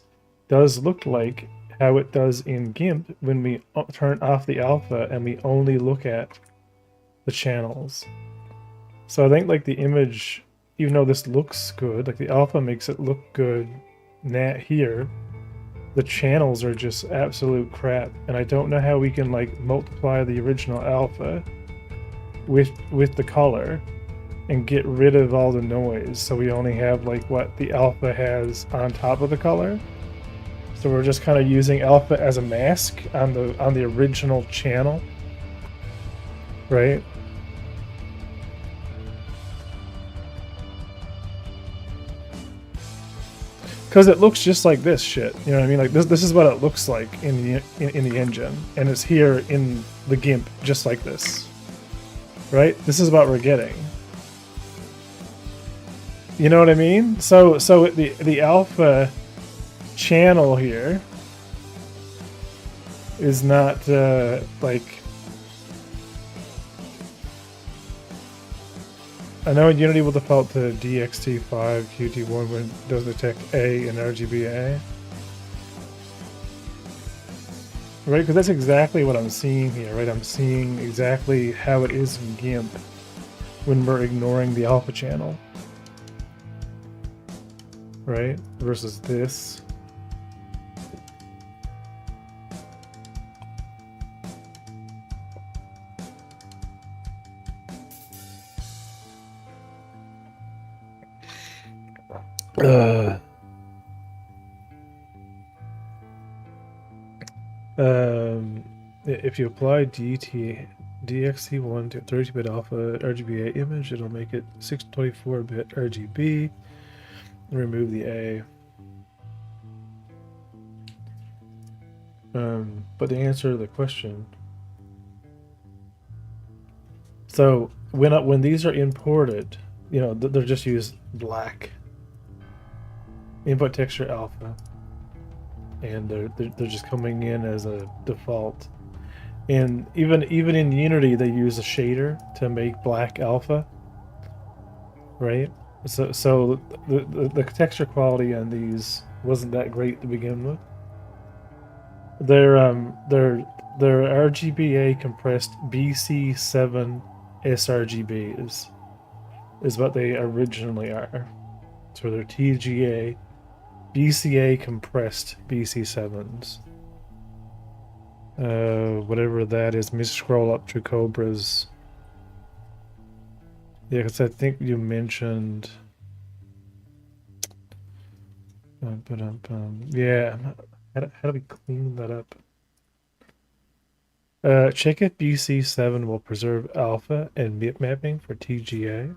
Speaker 1: does look like how it does in GIMP when we turn off the alpha and we only look at the channels. So I think like the image, even though this looks good, like the alpha makes it look good here, the channels are just absolute crap. And I don't know how we can like multiply the original alpha with the color and get rid of all the noise, so we only have like what the alpha has on top of the color. So we're just kind of using alpha as a mask on the original channel, right? Because it looks just like this shit, you know what I mean? Like this is what it looks like in the engine, and it's here in the GIMP just like this, right? This is what we're getting. You know what I mean? So the alpha channel here is not like, I know in Unity will default to DXT5 QT1 when it does detect A in RGBA. Right, because that's exactly what I'm seeing here, right? I'm seeing exactly how it is in GIMP when we're ignoring the alpha channel. Right? Versus this. If you apply DXT1 to 32-bit alpha RGBA image, it'll make it 624-bit RGB. Remove the A. But to answer the question, so when these are imported, they're just use black input texture alpha, and they're just coming in as a default. And even in Unity, they use a shader to make black alpha, right? So the texture quality on these wasn't that great to begin with. They're RGBA compressed BC7 sRGBs is what they originally are. So they're TGA BCA compressed BC7s. Whatever that is. Let me scroll up to Cobra's. Yeah, because I think you mentioned. Yeah, how do we clean that up? Check if BC7 will preserve alpha and MIP mapping for TGA.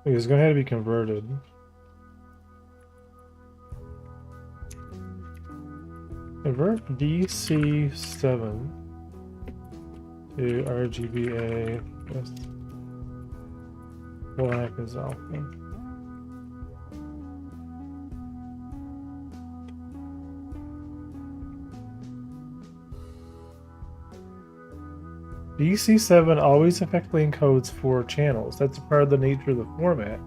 Speaker 1: It's going to have to be converted. Convert BC7 to RGBA. Yes. Black is alpha. BC7 always effectively encodes 4 channels. That's a part of the nature of the format.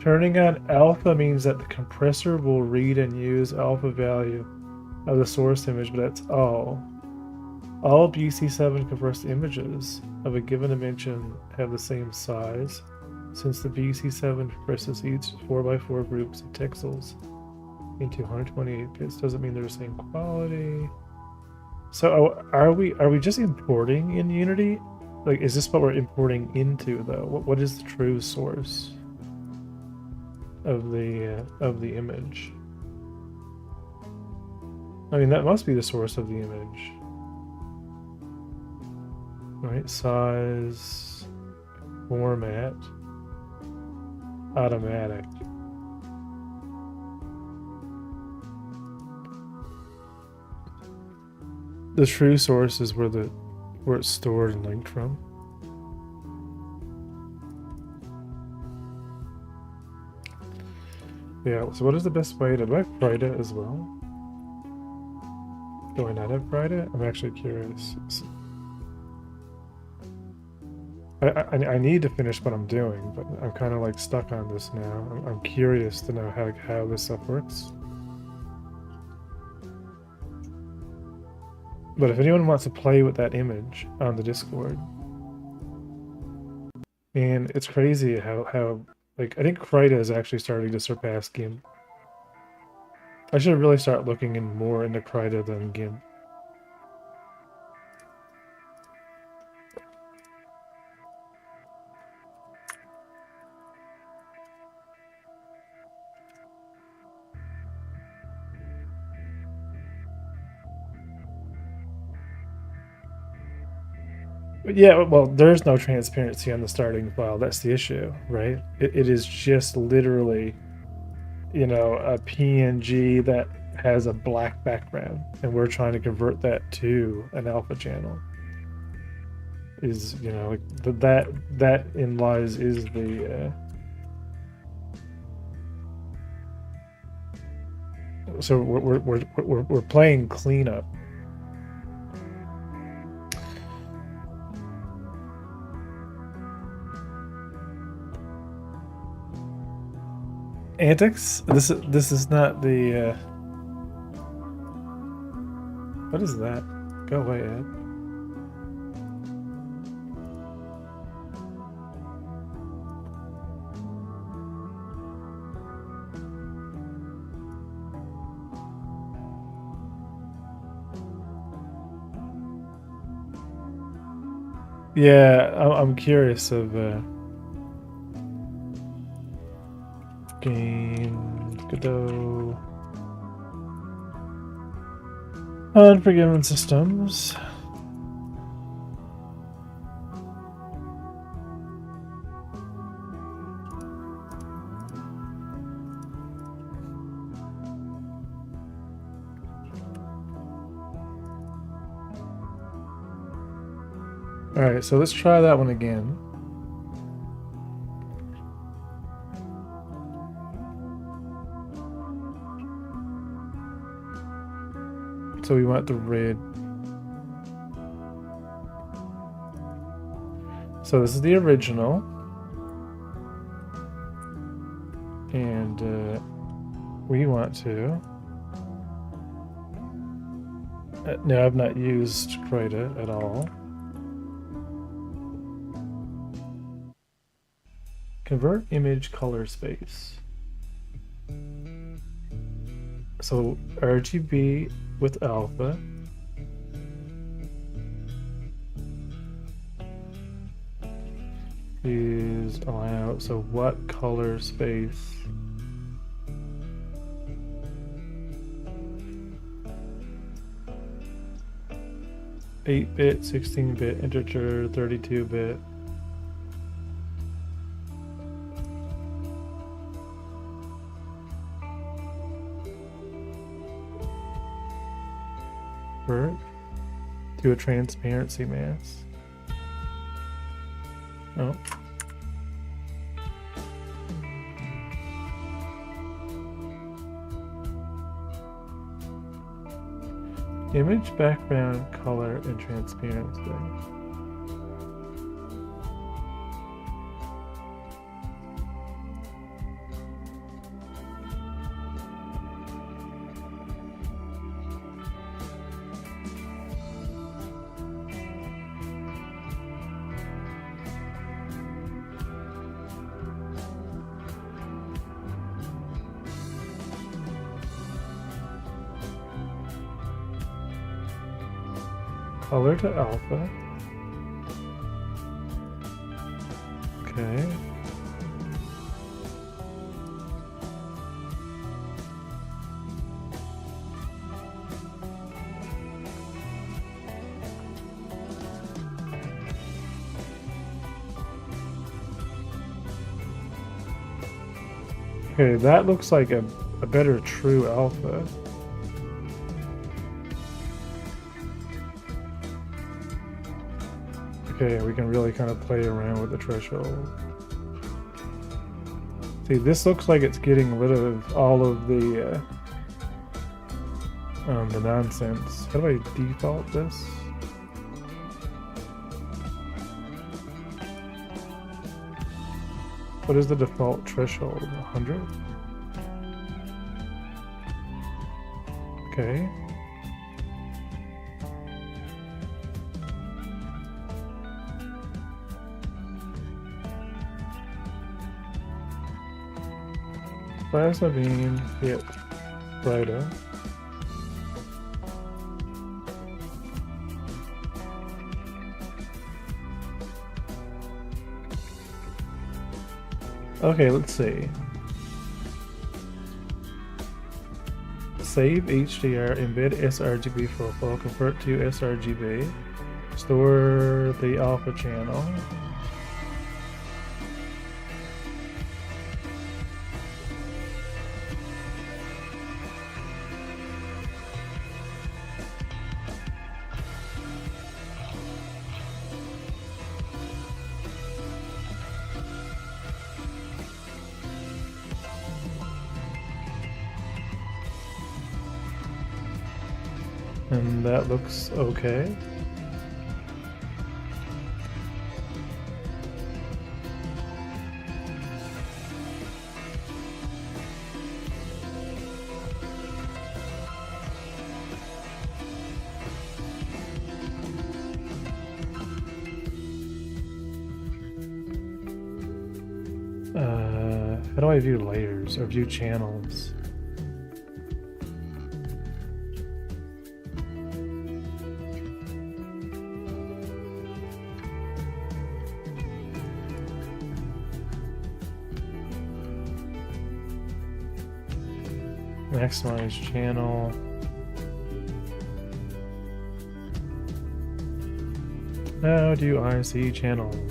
Speaker 1: Turning on alpha means that the compressor will read and use alpha value of the source image, but that's all. All BC7 compressed images of a given dimension have the same size, since the BC7 compresses each 4x4 groups of pixels into 128 bits. Doesn't mean they're the same quality. So are we just importing in Unity? Like, is this what we're importing into though? What is the true source of the image? I mean, that must be the source of the image, right? Size, format, automatic. The true source is where it's stored and linked from. Yeah, so what is the best way to... Do I have Prida as well? Do I not have Prida? I'm actually curious. I need to finish what I'm doing, but I'm kind of like stuck on this now. I'm curious to know how this stuff works. But if anyone wants to play with that image on the Discord, and it's crazy how like, I think Krita is actually starting to surpass GIMP. I should really start looking more into Krita than GIMP. But yeah, well, there's no transparency on the starting file. That's the issue, right? It is just literally, you know, a PNG that has a black background, and we're trying to convert that to an alpha channel. Is, you know, like that in lies is the so we're playing cleanup. Antics? This is not the what is that? Go away, Ed. Yeah, I'm curious of game Godot Unforgiven systems. All right, so let's try that one again. So we want the red. So this is the original. And we want to... no, I've not used Krita at all. Convert image color space. So RGB with alpha. Is allow, so what color space? (8-bit, 16-bit, integer, 32-bit). To a transparency mask. Oh. Image, background, color, and transparency. Color to alpha. Okay. Okay, that looks like a better true alpha. Okay, we can really kind of play around with the threshold. See, this looks like it's getting rid of all of the nonsense. How do I default this? What is the default threshold? 100? Okay. Plasma beam hit brighter. Okay, let's see. Save HDR, embed sRGB profile, convert to sRGB, store the alpha channel. And that looks okay. How do I view layers or view channels? Maximize channel. How do I see channels?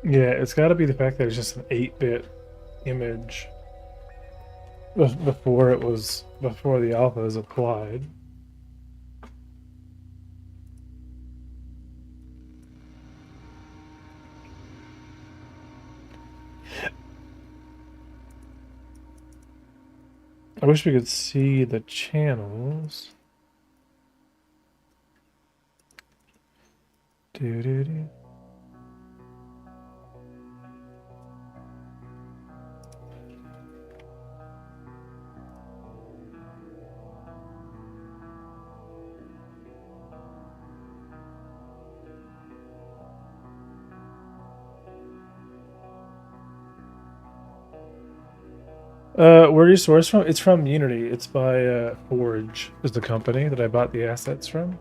Speaker 1: Yeah, it's got to be the fact that it's just an 8-bit image before the alpha is applied. I wish we could see the channels. Doo-doo-doo. Where do you source from? It's from Unity. It's by Forge, is the company that I bought the assets from.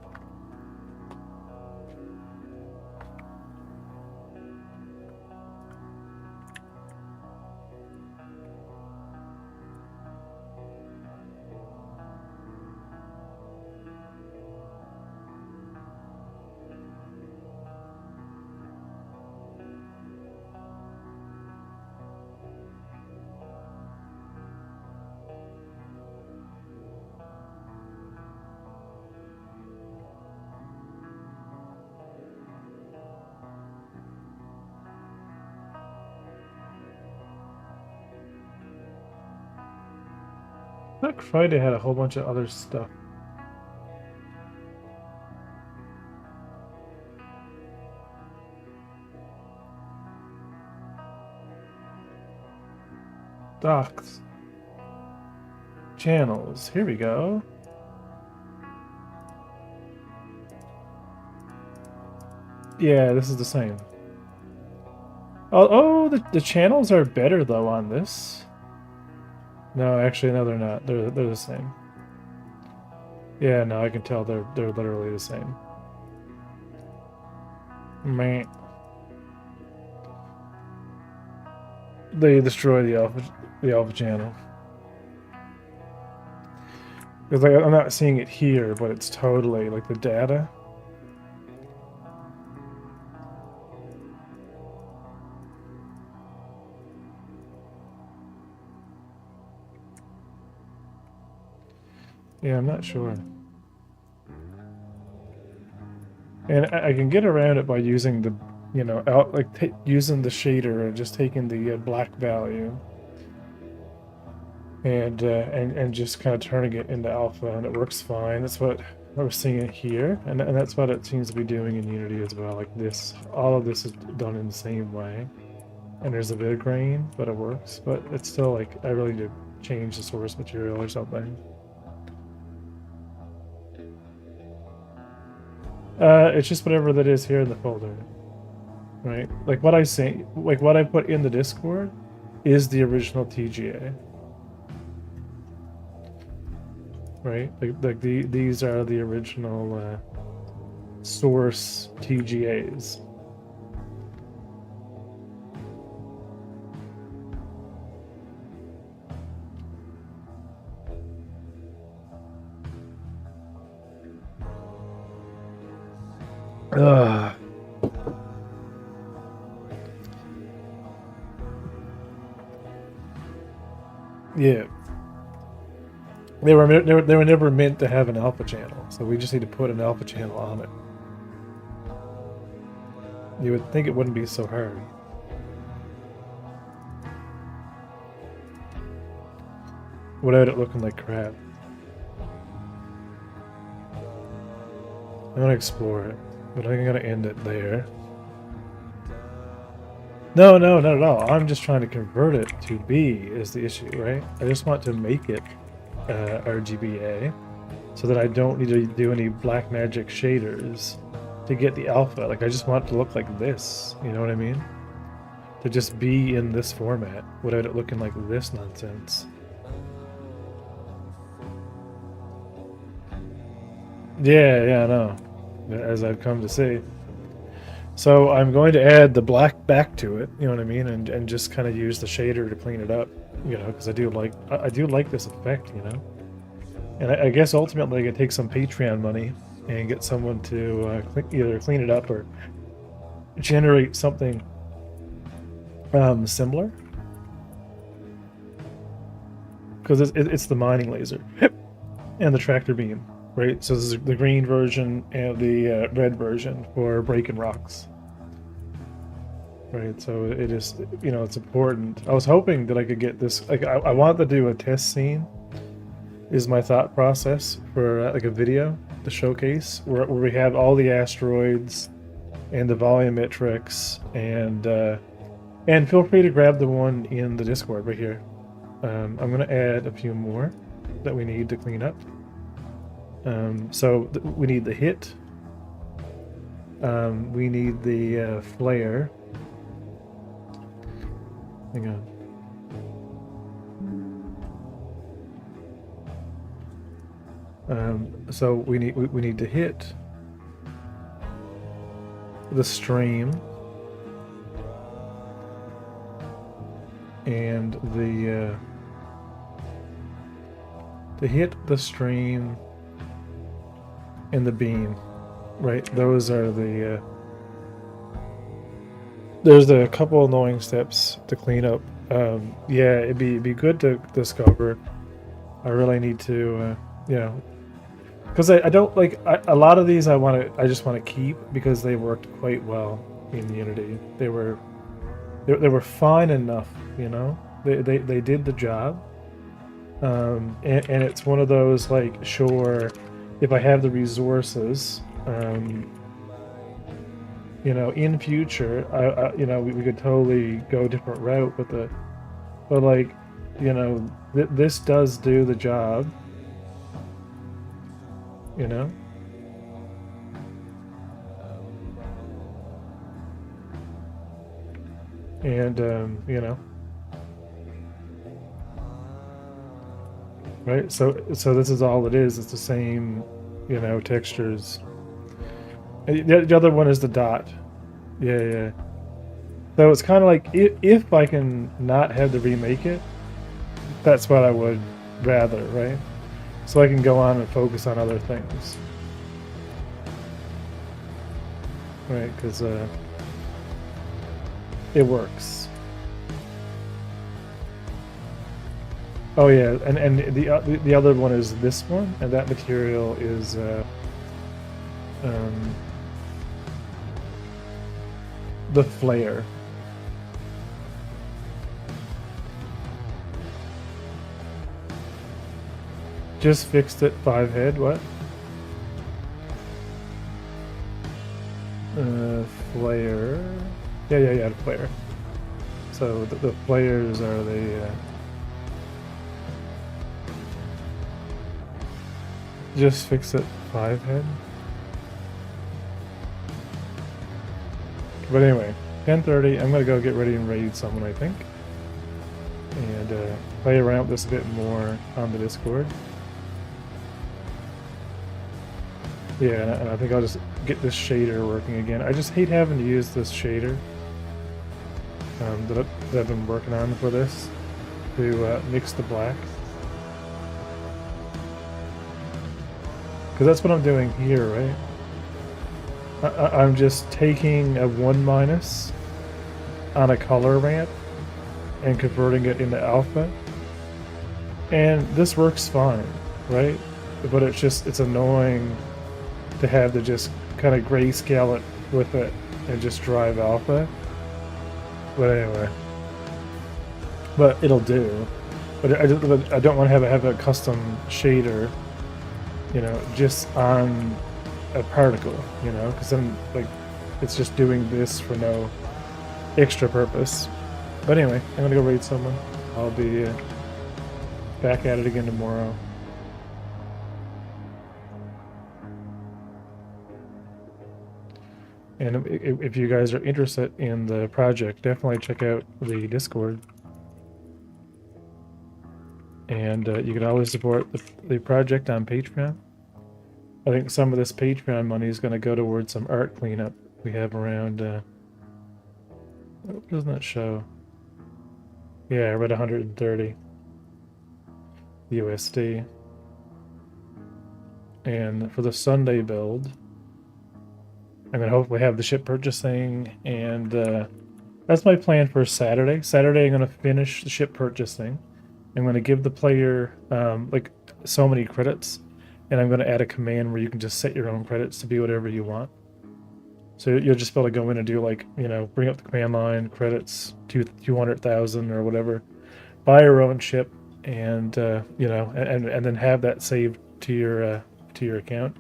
Speaker 1: Black Friday had a whole bunch of other stuff. Docs. Channels. Here we go. Yeah, this is the same. Oh, the channels are better though on this. No, actually, no, they're not. They're the same. Yeah, no, I can tell they're literally the same. Man, they destroy the alpha channel. Because like, I'm not seeing it here, but it's totally like the data. Yeah, I'm not sure. And I can get around it by using the, you know, using the shader and just taking the black value and just kind of turning it into alpha, and it works fine. That's what I was seeing it here, and that's what it seems to be doing in Unity as well. Like this, all of this is done in the same way, and there's a bit of grain, but it works. But it's still like I really need to change the source material or something. It's just whatever that is here in the folder, right? Like what I say, like what I put in the Discord, is the original TGA, right? These are the original source TGAs. Ugh. Yeah. They were never meant to have an alpha channel, so we just need to put an alpha channel on it. You would think it wouldn't be so hard. Without it looking like crap. I'm gonna explore it, but I'm gonna end it there. No, not at all. I'm just trying to convert it to B is the issue, right? I just want to make it RGBA so that I don't need to do any black magic shaders to get the alpha. Like I just want it to look like this, you know what I mean? To just be in this format without it looking like this nonsense. Yeah, I know. As I've come to see. So I'm going to add the black back to it, you know what I mean, and just kind of use the shader to clean it up, you know, because I do like this effect, you know. And I guess ultimately I could take some Patreon money and get someone to either clean it up or generate something similar, because it's the mining laser and the tractor beam. Right, so this is the green version and the red version for breaking rocks. Right, so it is, you know, it's important. I was hoping that I could get this, like, I want to do a test scene, is my thought process for like a video to showcase where we have all the asteroids and the volumetrics, and feel free to grab the one in the Discord right here. I'm going to add a few more that we need to clean up. So we need the hit. We need the flare. Hang on. So we need to hit the stream and the to hit the stream and the beam, right? Those are the there's a couple annoying steps to clean up. Yeah, it'd be good to discover. I really need to, you know, because I don't like a lot of these. I just want to keep because they worked quite well in Unity. They were fine enough, you know. They did the job. And it's one of those like, sure, if I have the resources, you know, in future, you know, we could totally go a different route with it. But like, you know, this does do the job, you know. And you know, right? So this is all it is. It's the same, you know, textures. The other one is the dot. Yeah, yeah. So it's kind of like, if I can not have to remake it, that's what I would rather, right? So I can go on and focus on other things, right? Because it works. Oh yeah, and the other one is this one, and that material is um, the flare. Just fixed it. 5 head. What? Flare. Yeah. The flare. So the flares are the. Just fix it. 5 head. But anyway, 10:30. I'm gonna go get ready and raid someone, I think, and play around with this a bit more on the Discord. Yeah, and I think I'll just get this shader working again. I just hate having to use this shader that I've been working on for this to mix the black. Because that's what I'm doing here, right? I'm just taking a 1- on a color ramp and converting it into alpha. And this works fine, right? But it's annoying to have to just kind of grayscale it with it and just drive alpha. But anyway, but it'll do. But I don't want to have a custom shader, you know, just on a particle, you know, because then like it's just doing this for no extra purpose. But anyway, I'm gonna go raid someone. I'll be back at it again tomorrow. And if you guys are interested in the project, definitely check out the Discord. And you can always support the project on Patreon. I think some of this Patreon money is going to go towards some art cleanup. We have around, oh, doesn't that show? Yeah, around 130 USD. And for the Sunday build, I'm going to hopefully have the ship purchasing, and that's my plan for Saturday. Saturday, I'm going to finish the ship purchasing. I'm going to give the player like so many credits, and I'm going to add a command where you can just set your own credits to be whatever you want. So you'll just be able to go in and do, like, you know, bring up the command line, credits, 200,000 or whatever, buy your own ship, and you know, and then have that saved to your account.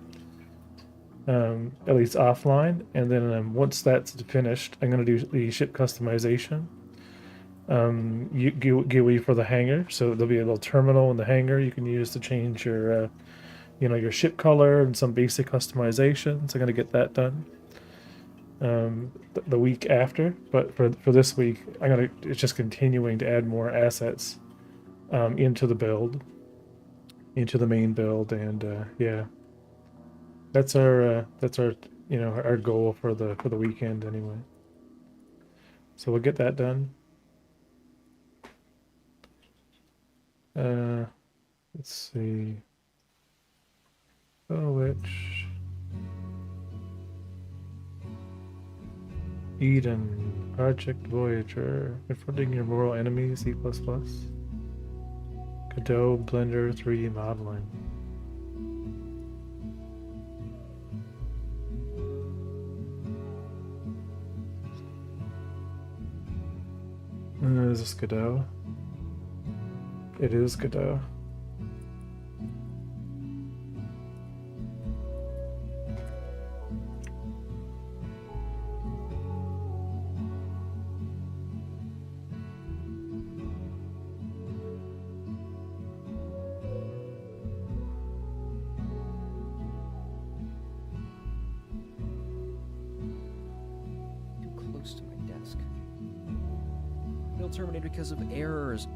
Speaker 1: At least offline, and then once that's finished, I'm going to do the ship customization. GUI for the hangar, so there'll be a little terminal in the hangar you can use to change your, you know, your ship color and some basic customizations. I'm going to get that done the week after, but for this week, it's just continuing to add more assets into the build, into the main build, and yeah. That's our you know, our goal for the weekend anyway. So we'll get that done. Let's see. Oh, which Eden Project Voyager, confronting your mortal enemy, C++. Godot Blender 3D modeling. Is this Godot? It is Godot.
Speaker 3: Build terminated because of errors.